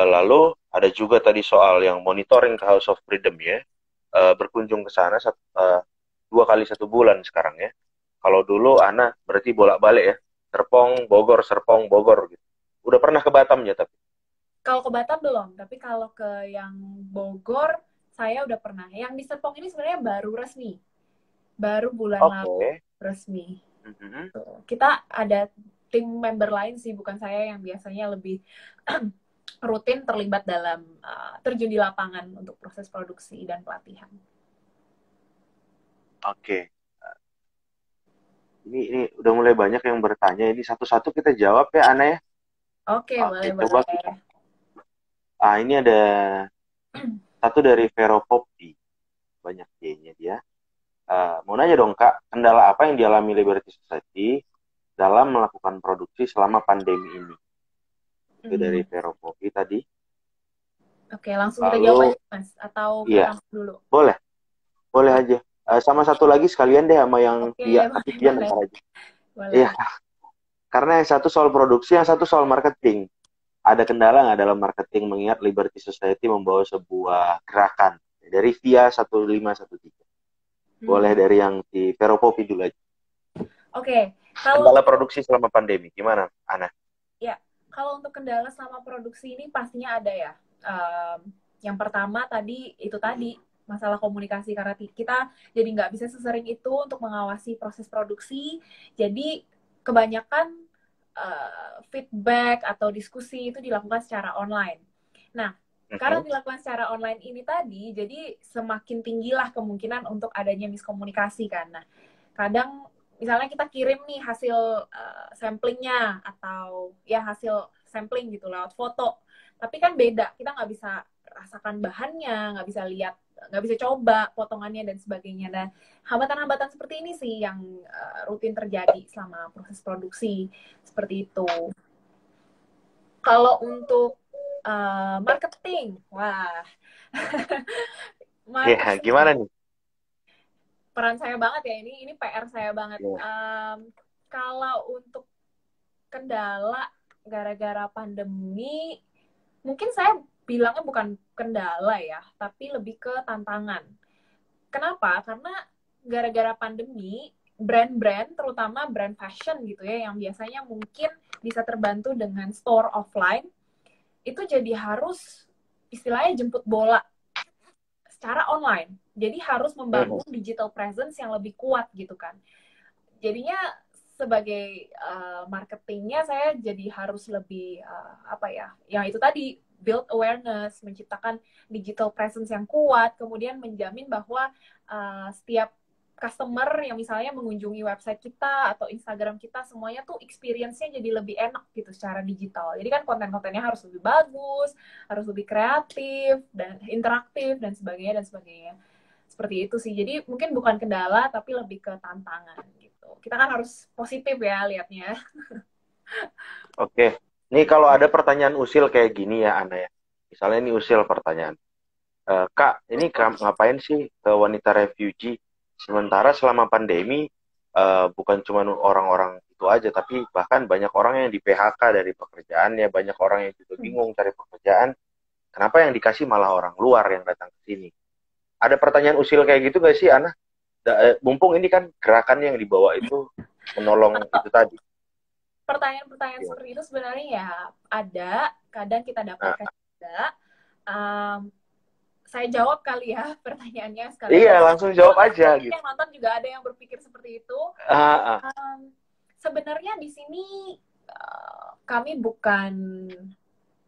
Lalu ada juga tadi soal yang monitoring ke House of Freedom ya, berkunjung ke sana 2 kali 1 bulan sekarang ya. Kalau dulu Ana berarti bolak-balik ya, Serpong Bogor gitu. Udah pernah ke Batam ya tapi. Kalau ke Batam belum, tapi kalau ke yang Bogor, saya udah pernah. Yang di Serpong ini sebenarnya baru resmi. Baru bulan lalu Oke. resmi. Mhm. Tuh. Kita ada tim member lain sih, bukan saya yang biasanya lebih rutin terlibat dalam terjun di lapangan untuk proses produksi dan pelatihan. Oke. Ini udah mulai banyak yang bertanya. Ini satu-satu kita jawab ya, Ana ya. Oke, Oke, coba boleh-boleh. kita. Ini ada satu dari Vero Popdi. Banyak Y-nya dia. Mau nanya dong, Kak, kendala apa yang dialami Liberty Society dalam melakukan produksi selama pandemi ini. Itu dari Hmm. Vero Kopi tadi. Oke, langsung kita jawab Lalu, aja, Mas. Atau kita iya, tampil dulu? boleh, boleh Boleh. aja. Sama satu lagi sekalian deh sama yang Oke, Via, tapi boleh, Via boleh. ntar aja. Iya, Boleh. karena yang satu soal produksi, yang satu soal marketing. Ada kendala nggak dalam marketing mengingat Liberty Society membawa sebuah gerakan dari Via 1513. Boleh Hmm. dari yang di Vero Kopi dulu aja. Oke, kalau Kendala untuk produksi selama pandemi, gimana, Ana? ya, kalau untuk kendala selama produksi ini pastinya ada ya. Yang pertama tadi masalah komunikasi karena kita jadi nggak bisa sesering itu untuk mengawasi proses produksi. Jadi kebanyakan feedback atau diskusi itu dilakukan secara online. Nah, karena Mhm. dilakukan secara online ini tadi, jadi semakin tinggilah kemungkinan untuk adanya miskomunikasi kan. Nah, kadang misalnya kita kirim nih hasil samplingnya atau ya hasil sampling gitu lewat foto, tapi kan beda, kita nggak bisa rasakan bahannya, nggak bisa lihat, nggak bisa coba potongannya dan sebagainya. Dan hambatan-hambatan seperti ini sih yang rutin terjadi selama proses produksi seperti itu. Kalau untuk marketing, wah, Ya, marketing gimana nih? peran saya banget ya, ini PR saya banget. Ya. Kalau untuk kendala gara-gara pandemi, mungkin saya bilangnya bukan kendala ya, tapi lebih ke tantangan. Kenapa? Karena gara-gara pandemi, brand-brand, terutama brand fashion gitu ya, yang biasanya mungkin bisa terbantu dengan store offline, itu jadi harus istilahnya jemput bola secara online. Jadi harus Mhm. membangun digital presence yang lebih kuat gitu kan. Jadinya sebagai marketingnya saya jadi harus lebih apa ya, yang itu tadi build awareness, menciptakan digital presence yang kuat, kemudian menjamin bahwa setiap customer yang misalnya mengunjungi website kita atau Instagram kita, semuanya tuh experience-nya jadi lebih enak gitu secara digital. Jadi kan konten-kontennya harus lebih bagus, harus lebih kreatif dan interaktif dan sebagainya dan sebagainya. Seperti itu sih. Jadi mungkin bukan kendala tapi lebih ke tantangan gitu. Kita kan harus positif ya lihatnya. Oke. Nih kalau ada pertanyaan usil kayak gini ya, Ana ya. Misalnya ini usil pertanyaan. Kak, ini ngapain sih ke wanita refugee? Sementara selama pandemi, bukan cuma orang-orang itu aja, tapi bahkan banyak orang yang di PHK dari pekerjaannya, banyak orang yang juga bingung cari pekerjaan. Kenapa yang dikasih malah orang luar yang datang ke sini? Ada pertanyaan usil kayak gitu gak sih, Ana? Mumpung ini kan gerakan yang dibawa itu menolong itu tadi. Pertanyaan-pertanyaan Gimana? seperti itu sebenarnya ya ada, kadang kita Nah, dapatkan juga. Um, saya jawab kali ya pertanyaannya sekalian. iya, Oh, langsung jawab aja mungkin gitu. yang nonton juga ada yang berpikir seperti itu. Ah, ah. Sebenarnya di sini kami bukan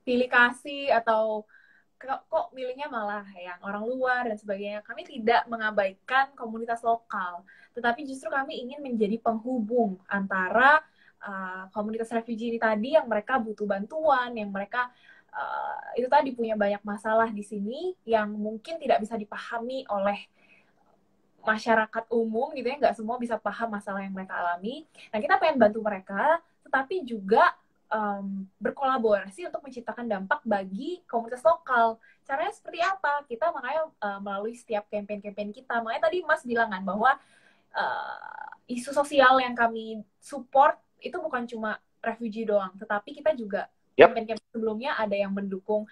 pilih kasih atau kok milihnya malah yang orang luar dan sebagainya. Kami tidak mengabaikan komunitas lokal, tetapi justru kami ingin menjadi penghubung antara komunitas refugee ini tadi yang mereka butuh bantuan, yang mereka itu tadi punya banyak masalah di sini yang mungkin tidak bisa dipahami oleh masyarakat umum gitu ya, nggak semua bisa paham masalah yang mereka alami. Nah, kita pengen bantu mereka, tetapi juga berkolaborasi untuk menciptakan dampak bagi komunitas lokal. Caranya seperti apa? Kita makanya melalui setiap campaign-campaign kita. Makanya tadi Mas bilang kan bahwa isu sosial yang kami support itu bukan cuma refugee doang, tetapi kita juga Yap. campaign-campaign sebelumnya ada yang mendukung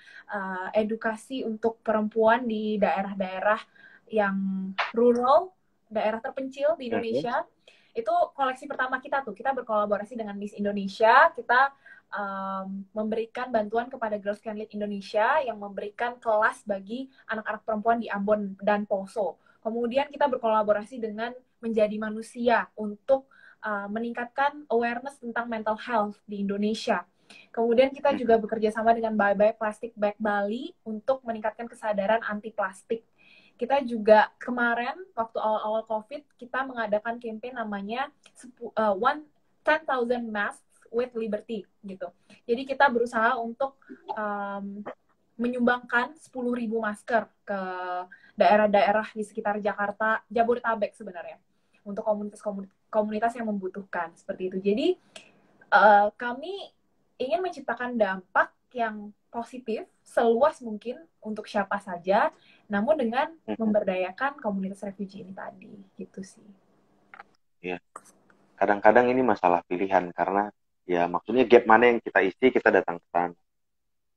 edukasi untuk perempuan di daerah-daerah yang rural, daerah terpencil di Mhm. Indonesia. Itu koleksi pertama kita tuh, kita berkolaborasi dengan Miss Indonesia, kita memberikan bantuan kepada Girls Can Lead Indonesia yang memberikan kelas bagi anak-anak perempuan di Ambon dan Poso. Kemudian kita berkolaborasi dengan Menjadi Manusia untuk meningkatkan awareness tentang mental health di Indonesia. Kemudian kita juga bekerja sama dengan Bye Bye Plastic Bag Bali untuk meningkatkan kesadaran anti plastik. Kita juga kemarin waktu awal-awal COVID kita mengadakan campaign namanya 10,000 masks with liberty gitu. Jadi kita berusaha untuk menyumbangkan 10.000 masker ke daerah-daerah di sekitar Jakarta, Jabodetabek sebenarnya, untuk komunitas yang membutuhkan seperti itu. Jadi kami ingin menciptakan dampak yang positif seluas mungkin untuk siapa saja, namun dengan memberdayakan komunitas refugee ini tadi, gitu sih. Ya, kadang-kadang ini masalah pilihan karena ya maksudnya gap mana yang kita isi kita datang ke sana.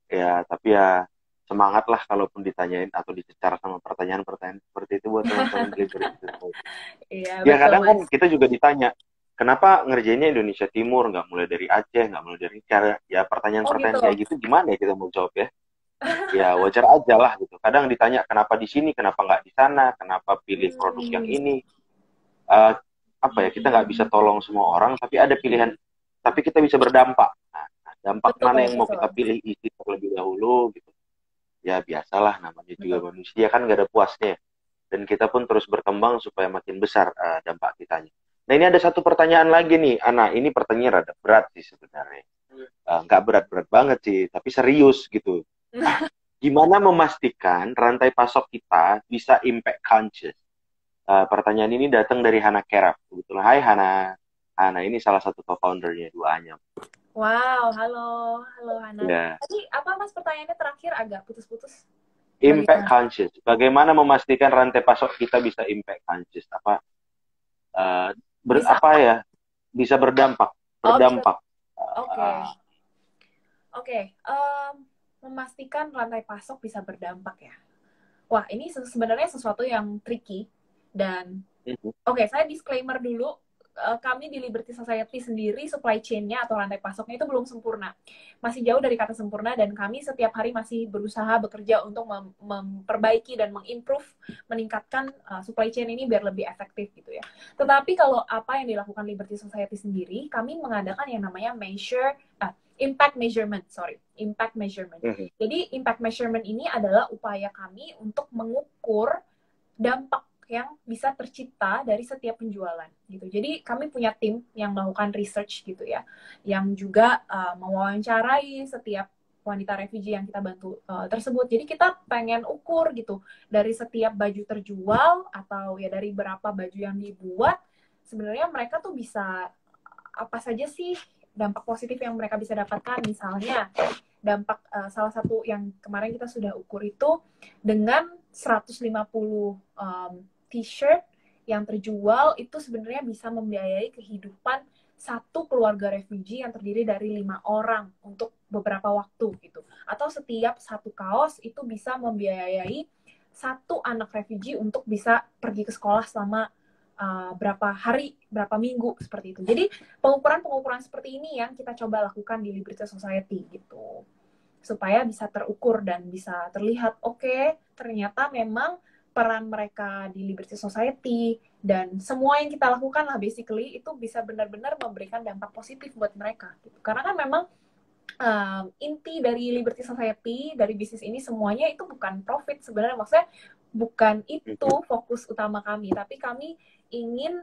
Ya, tapi ya semangat lah kalaupun ditanyain atau dicecar sama pertanyaan-pertanyaan seperti itu buat teman-teman delivery itu. Iya, Ya betul, kadang kan Mas. kita juga ditanya, kenapa ngerjainnya Indonesia Timur, nggak mulai dari Aceh, nggak mulai dari cara, ya Oh gitu. pertanyaan-pertanyaan kayak gitu gimana ya kita mau jawab ya? Ya wajar aja lah gitu. Kadang ditanya kenapa di sini, kenapa nggak di sana, kenapa pilih produk yang ini. Eh, apa ya, kita nggak bisa tolong semua orang, tapi ada pilihan, tapi kita bisa berdampak. Nah, dampak Betul, mana yang mau kita betul. pilih isi terlebih dahulu gitu. Ya biasalah namanya juga Betul. manusia kan nggak ada puasnya. Dan kita pun terus berkembang supaya makin besar dampak kitanya. Nah ini ada satu pertanyaan lagi nih, Ana. Ini pertanyaan rada berat sih sebenarnya. Nggak berat-berat banget sih, tapi serius gitu. Gimana memastikan rantai pasok kita bisa impact conscious? Pertanyaan ini datang dari Hana Kerap. Kebetulan, hai Hana. Hana ini salah satu co-foundernya Duanyam. Wow, halo, halo Hana. Ya, Tadi apa Mas pertanyaannya terakhir agak putus-putus? impact Bagaimana? conscious. Bagaimana memastikan rantai pasok kita bisa impact conscious? Uh, Bisa apa apa? ya? Bisa berdampak, Oh, bisa. berdampak. Oke. Oke. Memastikan rantai pasok bisa berdampak ya. Wah, ini sebenarnya sesuatu yang tricky dan oke, saya disclaimer dulu. Kami di Liberty Society sendiri supply chain-nya atau rantai pasoknya itu belum sempurna. Masih jauh dari kata sempurna dan kami setiap hari masih berusaha bekerja untuk memperbaiki dan mengimprove, meningkatkan supply chain ini biar lebih efektif gitu ya. Tetapi kalau apa yang dilakukan Liberty Society sendiri, kami mengadakan yang namanya impact measurement, impact measurement. Jadi impact measurement ini adalah upaya kami untuk mengukur dampak yang bisa tercipta dari setiap penjualan gitu. Jadi kami punya tim yang melakukan research gitu ya, yang juga mewawancarai setiap wanita refugee yang kita bantu tersebut. Jadi kita pengen ukur gitu dari setiap baju terjual atau ya dari berapa baju yang dibuat, sebenarnya mereka tuh bisa apa saja sih dampak positif yang mereka bisa dapatkan. Misalnya dampak salah satu yang kemarin kita sudah ukur itu dengan 150 t-shirt yang terjual itu sebenarnya bisa membiayai kehidupan satu keluarga refugee yang terdiri dari 5 orang untuk beberapa waktu gitu. Atau setiap satu kaos itu bisa membiayai satu anak refugee untuk bisa pergi ke sekolah selama berapa hari, berapa minggu seperti itu. Jadi pengukuran-pengukuran seperti ini yang kita coba lakukan di Liberty Society gitu. Supaya bisa terukur dan bisa terlihat, oke, ternyata memang peran mereka di Liberty Society dan semua yang kita lakukan lah basically itu bisa benar-benar memberikan dampak positif buat mereka. Gitu. Karena kan memang inti dari Liberty Society, dari bisnis ini semuanya itu bukan profit sebenarnya, maksudnya bukan itu fokus utama kami, tapi kami ingin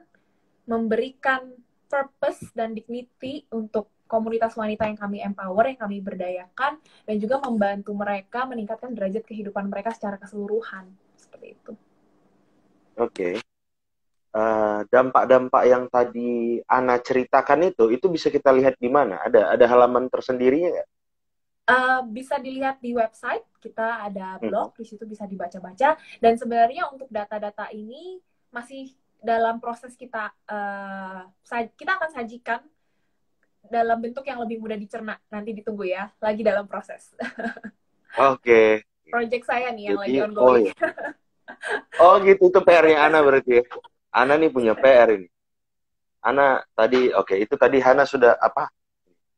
memberikan purpose dan dignity untuk komunitas wanita yang kami empower, yang kami berdayakan, dan juga membantu mereka meningkatkan derajat kehidupan mereka secara keseluruhan. Seperti itu. Oke. Dampak-dampak yang tadi Ana ceritakan itu bisa kita lihat di mana? Ada halaman tersendirinya nggak? Bisa dilihat di website, kita ada blog, di situ bisa dibaca-baca. Dan sebenarnya untuk data-data ini masih dalam proses kita akan sajikan dalam bentuk yang lebih mudah dicerna. Nanti ditunggu ya, lagi dalam proses. Oke. Project saya nih yang Jadi, lagi ongoing. ya. Oh gitu, itu PR-nya Ana berarti ya. Ana nih punya PR ini. Ana tadi, itu tadi Hana sudah apa?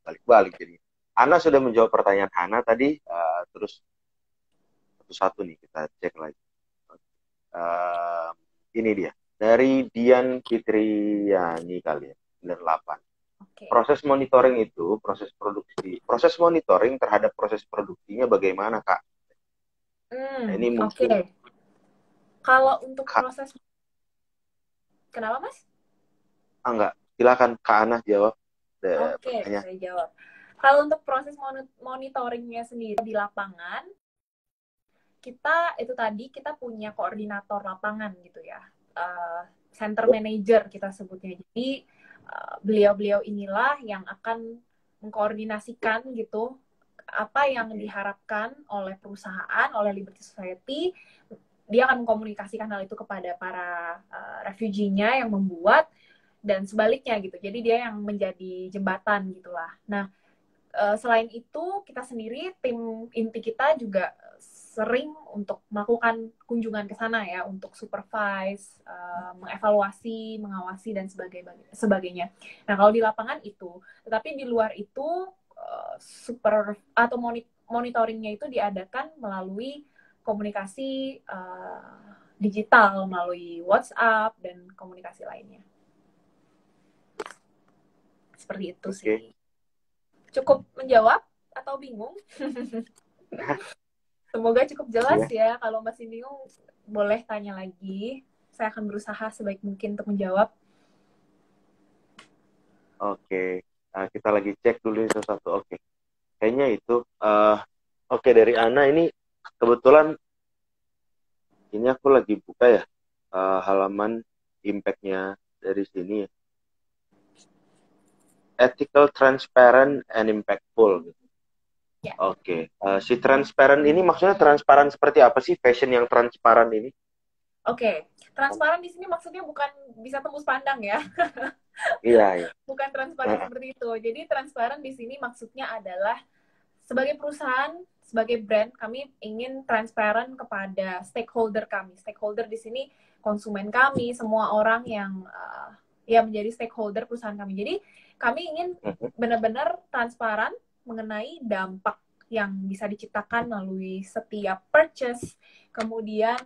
Balik-balik jadi. Ana sudah menjawab pertanyaan Hana tadi, terus satu-satu nih kita cek lagi. Ini dia. Dari Dian Fitriani kali ya, 98. Okay. Proses monitoring itu, proses monitoring terhadap proses produksinya bagaimana, Kak? Nah, ini mungkin. Okay. Kalau untuk proses, kenapa Mas? Enggak, silakan Kak Ana jawab. Oke, saya jawab. Kalau untuk proses monitoringnya sendiri di lapangan, kita punya koordinator lapangan gitu ya. center manager kita sebutnya. Jadi beliau-beliau inilah yang akan mengkoordinasikan gitu apa yang diharapkan oleh perusahaan, oleh Liberty Society. Dia akan mengkomunikasikan hal itu kepada para refugee-nya yang membuat, dan sebaliknya gitu. Jadi dia yang menjadi jembatan gitulah. Nah, selain itu kita sendiri, tim inti kita juga sering untuk melakukan kunjungan ke sana ya, untuk supervise, mengevaluasi, mengawasi, dan sebagainya. Nah, kalau di lapangan itu, tetapi di luar itu, super atau monitoringnya itu diadakan melalui komunikasi digital, melalui WhatsApp, dan komunikasi lainnya. Seperti itu sih. Cukup menjawab atau bingung? Semoga cukup jelas ya. Kalau masih bingung, boleh tanya lagi. Saya akan berusaha sebaik mungkin untuk menjawab. Oke. Kita lagi cek dulu satu-satu. Oke. Kayaknya itu. Oke, dari Ana ini kebetulan ini aku lagi buka ya halaman impact-nya dari sini. Ethical, transparent, and impactful. Ya. Oke. Si transparent ini maksudnya transparan seperti apa sih fashion yang transparan ini? Oke. Transparan di sini maksudnya bukan bisa tembus pandang ya. Iya. Bukan transparan seperti itu. Jadi transparan di sini maksudnya adalah sebagai perusahaan, sebagai brand, kami ingin transparan kepada stakeholder kami. Stakeholder di sini konsumen kami, semua orang yang ya menjadi stakeholder perusahaan kami. Jadi kami ingin benar-benar transparan mengenai dampak yang bisa diciptakan melalui setiap purchase, kemudian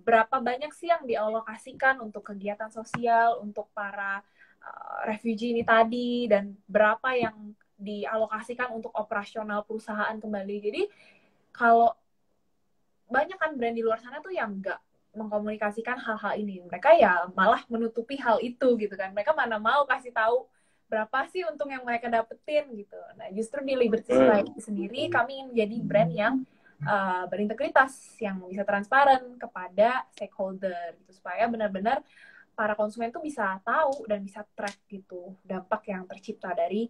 berapa banyak sih yang dialokasikan untuk kegiatan sosial untuk para refugee ini tadi, dan berapa yang dialokasikan untuk operasional perusahaan kembali. Jadi kalau banyak kan brand di luar sana tuh yang nggak mengkomunikasikan hal-hal ini, mereka ya malah menutupi hal itu gitu kan. Mereka mana mau kasih tahu berapa sih untung yang mereka dapetin gitu. Nah, justru di Liberty Society sendiri kami ingin menjadi brand yang berintegritas, yang bisa transparan kepada stakeholder gitu, supaya benar-benar para konsumen tuh bisa tahu dan bisa track gitu dampak yang tercipta dari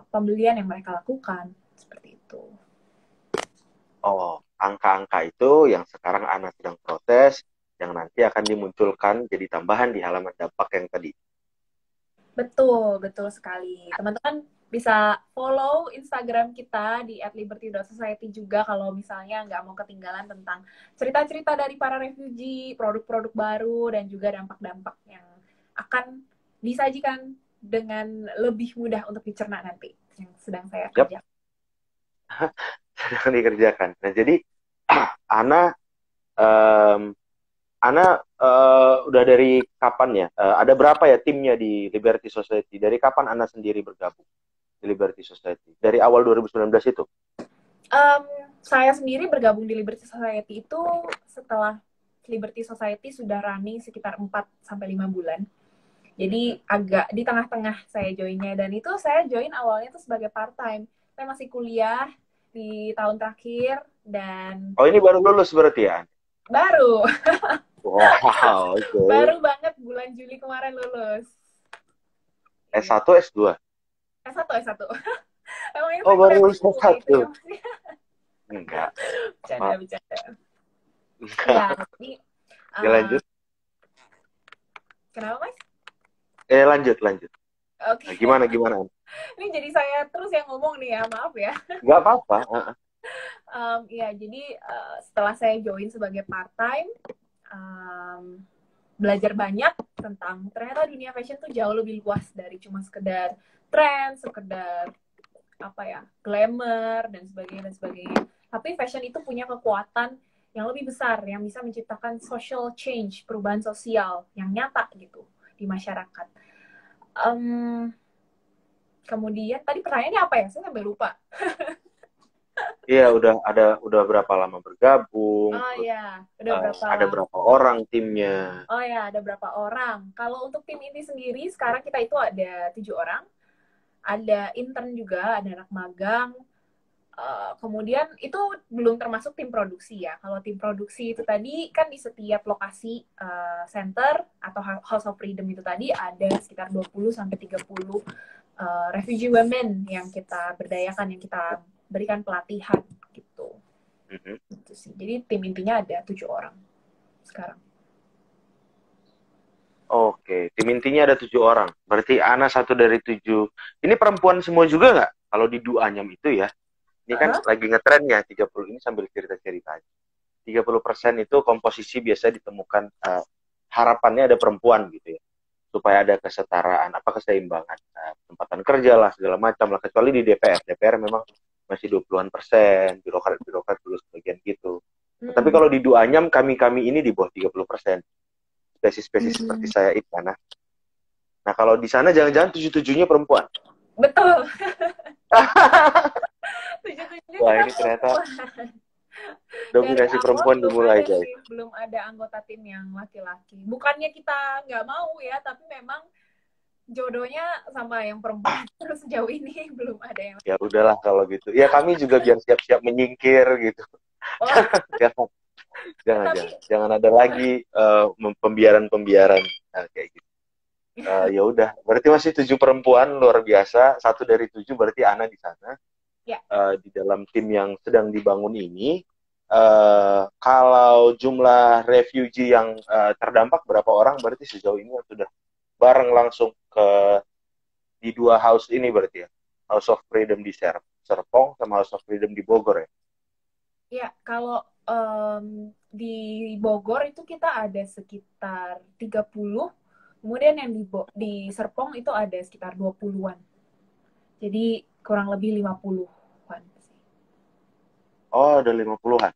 pembelian yang mereka lakukan, seperti itu. Oh, angka-angka itu yang sekarang Ana sedang proses, yang nanti akan dimunculkan jadi tambahan di halaman dampak yang tadi. Betul, betul sekali. Teman-teman bisa follow Instagram kita di @liberty.society juga kalau misalnya nggak mau ketinggalan tentang cerita-cerita dari para refugee, produk-produk baru, dan juga dampak-dampak yang akan disajikan dengan lebih mudah untuk dicerna nanti, yang sedang saya kerjakan. Sedang dikerjakan. Nah, jadi Ana udah dari kapan ya? Ada berapa ya timnya di Liberty Society? Dari kapan Ana sendiri bergabung di Liberty Society? Dari awal 2019 itu? Saya sendiri bergabung di Liberty Society itu setelah Liberty Society sudah running sekitar 4-5 bulan. Jadi agak di tengah-tengah saya joinnya, dan itu saya join awalnya tuh sebagai part-time. Saya masih kuliah di tahun terakhir, dan... Oh, ini baru lulus berarti ya? Baru. Wow, okay. Baru banget bulan Juli kemarin lulus. S1, S2? S1. Emang itu baru lulus S1? Enggak. Bercanda. Ya, jadi... lanjut. Kenapa, Mas? Lanjut. Oke. Gimana? Ini jadi saya terus yang ngomong nih ya, maaf ya. Nggak apa-apa. Ya, jadi setelah saya join sebagai part-time, belajar banyak tentang ternyata dunia fashion tuh jauh lebih luas dari cuma sekedar tren, sekedar glamour dan sebagainya. Tapi fashion itu punya kekuatan yang lebih besar, yang bisa menciptakan social change, perubahan sosial yang nyata gitu di masyarakat. Kemudian tadi pertanyaannya apa ya? Saya sampai lupa. Iya, udah berapa lama bergabung? Oh iya, ada berapa orang timnya? Oh ya, ada berapa orang? Kalau untuk tim ini sendiri sekarang kita itu ada 7 orang. Ada intern juga, ada anak magang, Kemudian itu belum termasuk tim produksi ya. Kalau tim produksi itu tadi kan di setiap lokasi center atau House of Freedom itu tadi ada sekitar 20 sampai 30 refugee women yang kita berdayakan, yang kita berikan pelatihan gitu. Gitu sih. Jadi tim intinya ada 7 orang sekarang. Oke, tim intinya ada 7 orang. Berarti Ana satu dari 7. Ini perempuan semua juga nggak? Kalau di Duanyam itu ya. Ini kan lagi ngetren ya 30 ini sambil cerita-cerita aja. 30% itu komposisi biasa ditemukan harapannya ada perempuan gitu ya. Supaya ada kesetaraan, keseimbangan kesempatan kerja lah segala macam lah, kecuali di DPR. DPR memang masih 20-an%, birokrat dulu sebagian gitu. Tapi kalau di Duanyam kami ini di bawah 30%. Spesies-spesies seperti saya Ibana. Nah, kalau di sana jangan-jangan 7-7-nya perempuan. Betul. 7-7-nya Wah, ini ternyata dominasi perempuan dimulai, guys. Belum ada anggota tim yang laki-laki. Bukannya kita nggak mau ya, tapi memang jodohnya sama yang perempuan terus sejauh ini belum ada yang. Ya udahlah kalau gitu. Ya kami juga biar siap-siap menyingkir gitu. Jangan ada lagi pembiaran kayak gitu. Ya udah, berarti masih 7 perempuan, luar biasa. 1 dari 7 berarti Ana di sana. Ya. Di dalam tim yang sedang dibangun ini, kalau jumlah refugee yang terdampak berapa orang berarti sejauh ini yang sudah bareng langsung di 2 house ini berarti ya, House of Freedom di Serpong sama House of Freedom di Bogor ya? Ya, kalau di Bogor itu kita ada sekitar 30, kemudian yang di Serpong itu ada sekitar 20-an. Jadi kurang lebih 50-an. Oh, ada 50-an.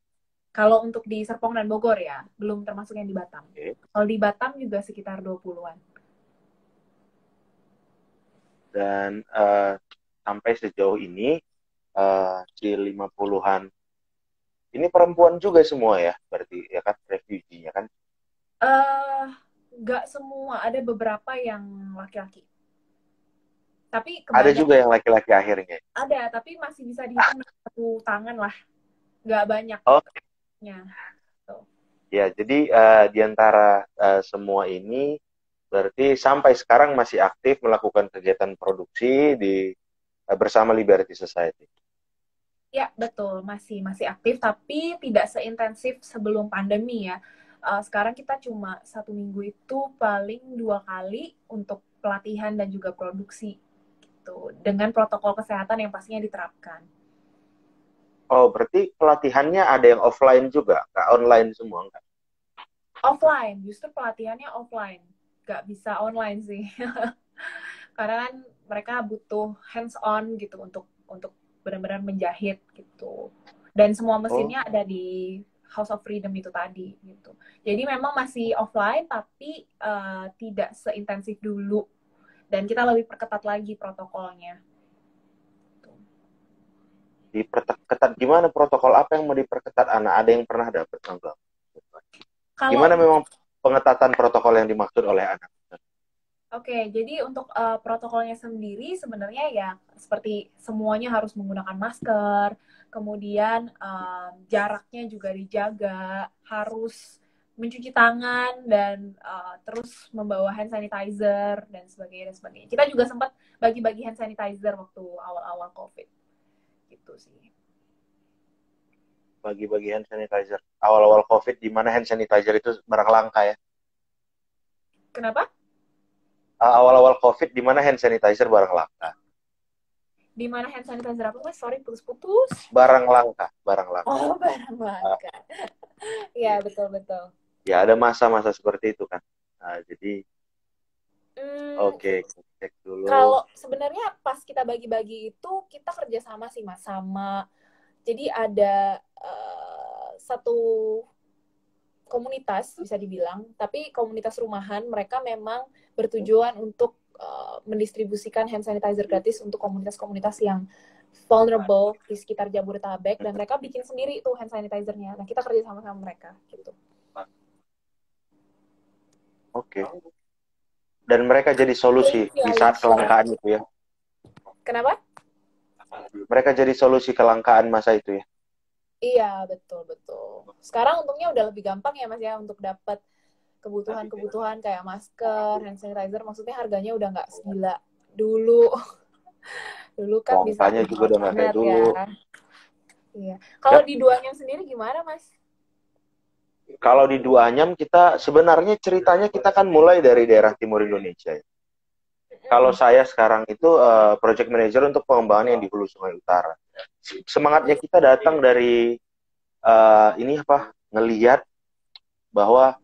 Kalau untuk di Serpong dan Bogor ya, belum termasuk yang di Batam. Okay. Kalau di Batam juga sekitar 20-an. Dan sampai sejauh ini di 50-an ini perempuan juga semua ya, berarti ya kan refugee-nya kan? Nggak semua, ada beberapa yang laki-laki. Tapi ada juga yang laki-laki akhirnya. Ada, tapi masih bisa dihitung dengan 1 tangan lah, nggak banyak. Oke. Tuh. Ya, jadi di antara semua ini berarti sampai sekarang masih aktif melakukan kegiatan produksi bersama Liberty Society. Ya, betul. Masih aktif, tapi tidak seintensif sebelum pandemi ya. Sekarang kita cuma 1 minggu itu paling 2 kali untuk pelatihan dan juga produksi. Gitu. Dengan protokol kesehatan yang pastinya diterapkan. Oh, berarti pelatihannya ada yang offline juga? Nggak online semua? Nggak? Offline. Justru pelatihannya offline. Nggak bisa online sih. Karena kan mereka butuh hands-on gitu untuk benar-benar menjahit gitu. Dan semua mesinnya ada di House of Freedom itu tadi gitu. Jadi memang masih offline tapi tidak seintensif dulu. Dan kita lebih perketat lagi protokolnya. Diperketat gimana, protokol apa yang mau diperketat? Ada yang pernah dapat enggak? Gimana memang pengetatan protokol yang dimaksud oleh anak? Oke, jadi untuk protokolnya sendiri sebenarnya ya seperti semuanya harus menggunakan masker, kemudian jaraknya juga dijaga, harus mencuci tangan dan terus membawa hand sanitizer dan sebagainya. Kita juga sempat bagi-bagi hand sanitizer waktu awal-awal COVID, gitu sih. Bagi-bagi hand sanitizer. Awal-awal COVID, di mana hand sanitizer itu barang langka ya? Kenapa? Awal-awal COVID, di mana hand sanitizer barang langka? Di mana hand sanitizer apa, Mas? Sorry, putus-putus. Barang langka. Oh, barang langka. Ya, betul-betul. Ya, ada masa-masa seperti itu kan. Jadi, oke, cek dulu. Kalau sebenarnya pas kita bagi-bagi itu, kita kerjasama sih, Mas, sama. Jadi ada satu komunitas, bisa dibilang, tapi komunitas rumahan, mereka memang bertujuan untuk mendistribusikan hand sanitizer gratis untuk komunitas-komunitas yang vulnerable di sekitar Jabodetabek, dan mereka bikin sendiri tuh hand sanitizer-nya. Nah, kita kerja sama-sama mereka gitu. Oke. Dan mereka jadi solusi di saat kelangkaan itu ya. Kenapa? mereka jadi solusi kelangkaan masa itu ya. Iya, betul. Sekarang untungnya udah lebih gampang ya Mas ya untuk dapat kebutuhan-kebutuhan kayak masker, hand sanitizer, maksudnya harganya udah nggak segila dulu. Dulu kan bisa Langkahnya juga mahal udah nggak kayak banget ya. dulu. Iya. Kalau Ya, di Duanyam sendiri gimana Mas? kalau di Duanyam kita sebenarnya ceritanya kita kan mulai dari daerah timur Indonesia ya. Kalau Mm-mm. saya sekarang itu project manager untuk pengembangan yang di Hulu Sungai Utara. Semangatnya kita datang dari ini apa? Ngelihat bahwa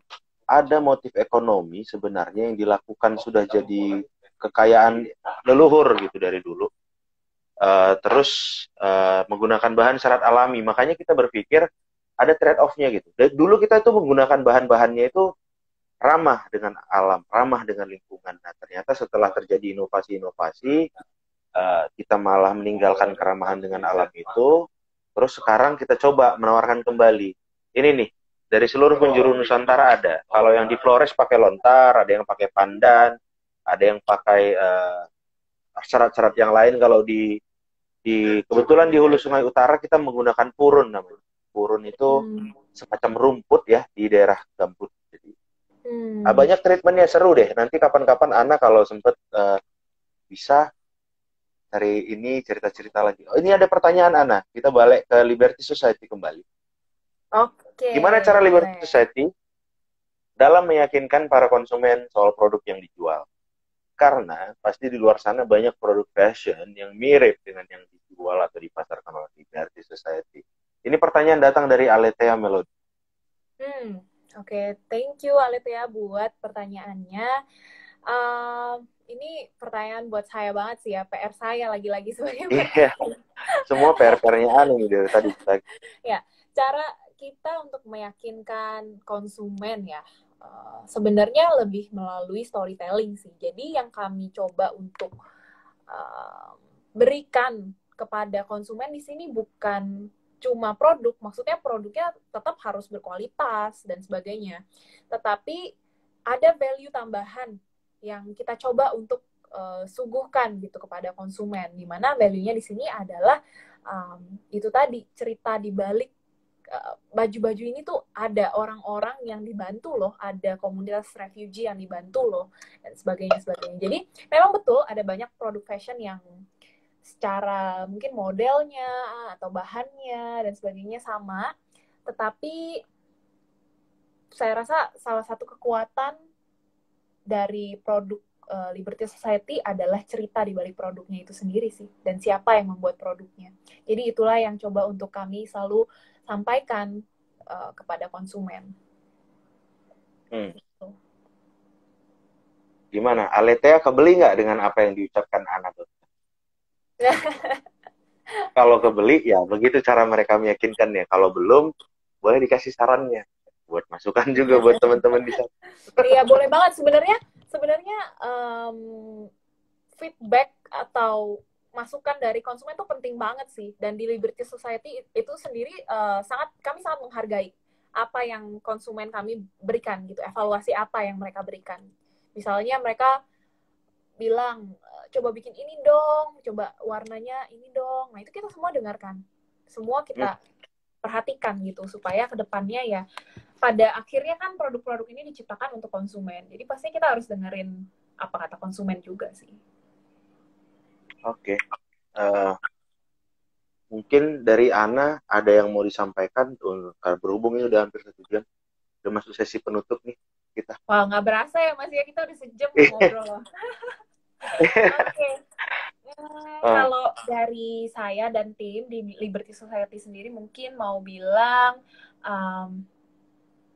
ada motif ekonomi sebenarnya yang dilakukan sudah jadi kekayaan leluhur gitu dari dulu. Terus menggunakan bahan syarat alami. Makanya kita berpikir ada trade off-nya gitu. Dari dulu kita itu menggunakan bahan-bahannya itu ramah dengan alam, ramah dengan lingkungan. Nah, ternyata setelah terjadi inovasi-inovasi, kita malah meninggalkan keramahan dengan alam itu. Terus sekarang kita coba menawarkan kembali. Ini nih, dari seluruh penjuru Nusantara ada. Kalau yang di Flores pakai lontar, ada yang pakai pandan, ada yang pakai syarat-syarat yang lain. Kalau di kebetulan di Hulu Sungai Utara kita menggunakan purun namanya. Purun itu Hmm. semacam rumput ya di daerah gambut. Jadi Hmm. banyak treatmentnya seru deh. Nanti kapan-kapan Ana kalau sempet bisa cari ini cerita-cerita lagi. Oh, ini ada pertanyaan Ana. Kita balik ke Liberty Society kembali. Oke, Gimana cara Liberty boleh. Society dalam meyakinkan para konsumen soal produk yang dijual? Karena pasti di luar sana banyak produk fashion yang mirip dengan yang dijual atau dipasarkan oleh Liberty Society. Ini pertanyaan datang dari Aletea Melody. Oke, thank you Aletia buat pertanyaannya. Ini pertanyaan buat saya banget sih ya, PR saya lagi-lagi sebagai Iya, marketing. semua PR-PR-nya aneh nih dari tadi. Ya, cara kita untuk meyakinkan konsumen ya, sebenarnya lebih melalui storytelling sih. Jadi yang kami coba untuk uh, berikan kepada konsumen di sini bukan cuma produk, maksudnya produknya tetap harus berkualitas dan sebagainya. Tetapi ada value tambahan yang kita coba untuk suguhkan gitu kepada konsumen. Di mana value-nya di sini adalah itu tadi cerita di balik baju-baju ini tuh ada orang-orang yang dibantu loh, ada komunitas refugee yang dibantu loh, dan sebagainya. Jadi memang betul ada banyak produk fashion yang secara mungkin modelnya atau bahannya dan sebagainya sama, tetapi saya rasa salah satu kekuatan dari produk Liberty Society adalah cerita di balik produknya itu sendiri sih, dan siapa yang membuat produknya. Jadi itulah yang coba untuk kami selalu sampaikan kepada konsumen. Gitu. Gimana? Aletea kebeli nggak dengan apa yang diucapkan Ana tuh? Kalau kebeli, ya begitu cara mereka meyakinkan ya. Kalau belum, boleh dikasih sarannya. Buat masukan juga buat teman-teman di sana. Iya boleh banget sebenarnya feedback atau masukan dari konsumen itu penting banget sih, dan di Liberty Society itu sendiri kami sangat menghargai apa yang konsumen kami berikan gitu, evaluasi apa yang mereka berikan. Misalnya mereka bilang coba bikin ini dong, coba warnanya ini dong, nah itu kita semua dengarkan, semua kita perhatikan gitu, supaya kedepannya ya pada akhirnya kan produk-produk ini diciptakan untuk konsumen, jadi pasti kita harus dengerin apa kata konsumen juga sih. Oke. Mungkin dari Ana ada yang mau disampaikan. Berhubung ini udah hampir 1 jam. Udah masuk sesi penutup nih kita. Wah, nggak berasa ya Mas ya, kita udah sejam ngobrol loh. Oke. Kalau dari saya dan tim di Liberty Society sendiri mungkin mau bilang,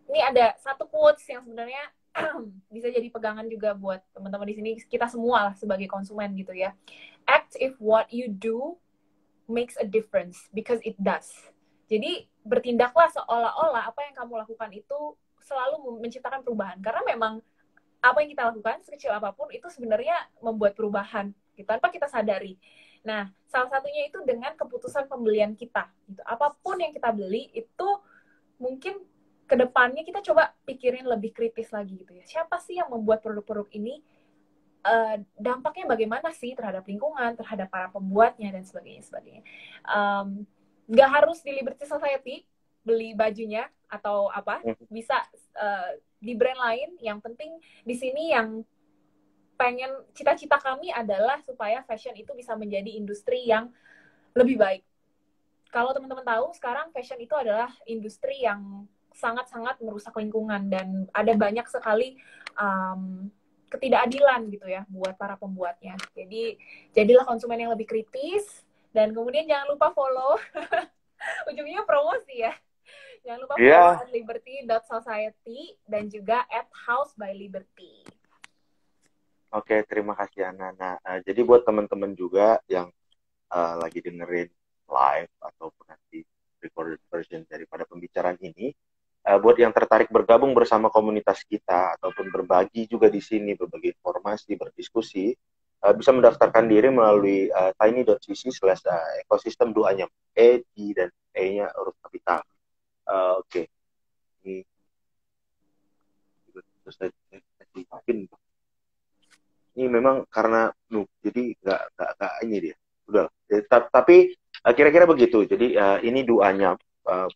ini ada satu quotes yang sebenarnya bisa jadi pegangan juga buat teman-teman di sini, kita semua lah sebagai konsumen gitu ya. Act if what you do makes a difference, because it does. Jadi bertindaklah seolah-olah apa yang kamu lakukan itu selalu menciptakan perubahan, karena memang apa yang kita lakukan sekecil apapun itu sebenarnya membuat perubahan gitu, tanpa kita sadari. Nah, salah satunya itu dengan keputusan pembelian kita gitu. Apapun yang kita beli itu mungkin kedepannya kita coba pikirin lebih kritis lagi gitu ya. Siapa sih yang membuat produk-produk ini? dampaknya bagaimana sih terhadap lingkungan, terhadap para pembuatnya dan sebagainya sebagainya. Nggak harus di Liberty Society beli bajunya atau apa, bisa di brand lain. Yang penting di sini yang pengen, cita-cita kami adalah supaya fashion itu bisa menjadi industri yang lebih baik. Kalau teman-teman tahu, sekarang fashion itu adalah industri yang sangat-sangat merusak lingkungan dan ada banyak sekali ketidakadilan gitu ya buat para pembuatnya. Jadi jadilah konsumen yang lebih kritis dan kemudian jangan lupa follow ujungnya promosi ya. Jangan lupa follow Iya. @liberty.society dan juga @house_by_liberty. Oke, terima kasih Ana. Nah, jadi buat teman-teman juga yang lagi dengerin live ataupun nanti recorded version daripada pembicaraan ini, buat yang tertarik bergabung bersama komunitas kita ataupun berbagi juga di sini, berbagi informasi, berdiskusi, bisa mendaftarkan diri melalui tiny.cc/ekosistem duanya, E, D, dan E-nya huruf kapital. Oke. Ini ini memang karena jadi nggak ini dia. Udah. Tapi kira-kira begitu. Jadi ini doanya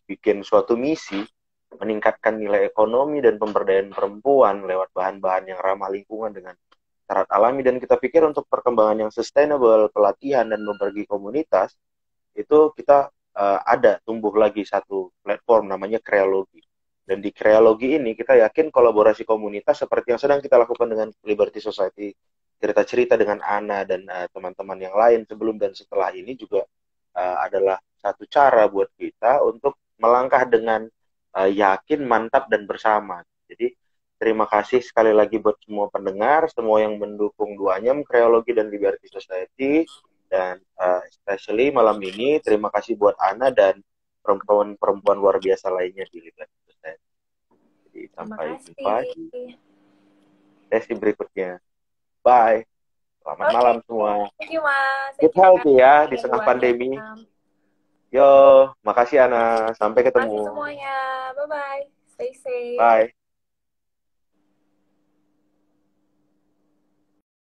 bikin suatu misi meningkatkan nilai ekonomi dan pemberdayaan perempuan lewat bahan-bahan yang ramah lingkungan dengan syarat alami, dan kita pikir untuk perkembangan yang sustainable, pelatihan dan membagi komunitas itu kita ada tumbuh lagi satu platform namanya Kreologi. Dan di Kreologi ini kita yakin kolaborasi komunitas seperti yang sedang kita lakukan dengan Liberty Society, cerita-cerita dengan Ana dan teman-teman yang lain sebelum dan setelah ini juga adalah satu cara buat kita untuk melangkah dengan yakin, mantap, dan bersama. Jadi terima kasih sekali lagi buat semua pendengar, semua yang mendukung Duanyam, Kreologi, dan Liberty Society. Dan especially malam ini, terima kasih buat Ana dan perempuan-perempuan luar biasa lainnya di Liberty Society. Jadi Terima sampai jumpa di kasih. sesi berikutnya. Bye. Selamat malam Oke, semua. thank you Mas, Keep thank you healthy ya di Kak, tengah duanya. pandemi. Yo, makasih Ana. Sampai Terima kasih ketemu. semuanya, bye bye, stay safe. Bye.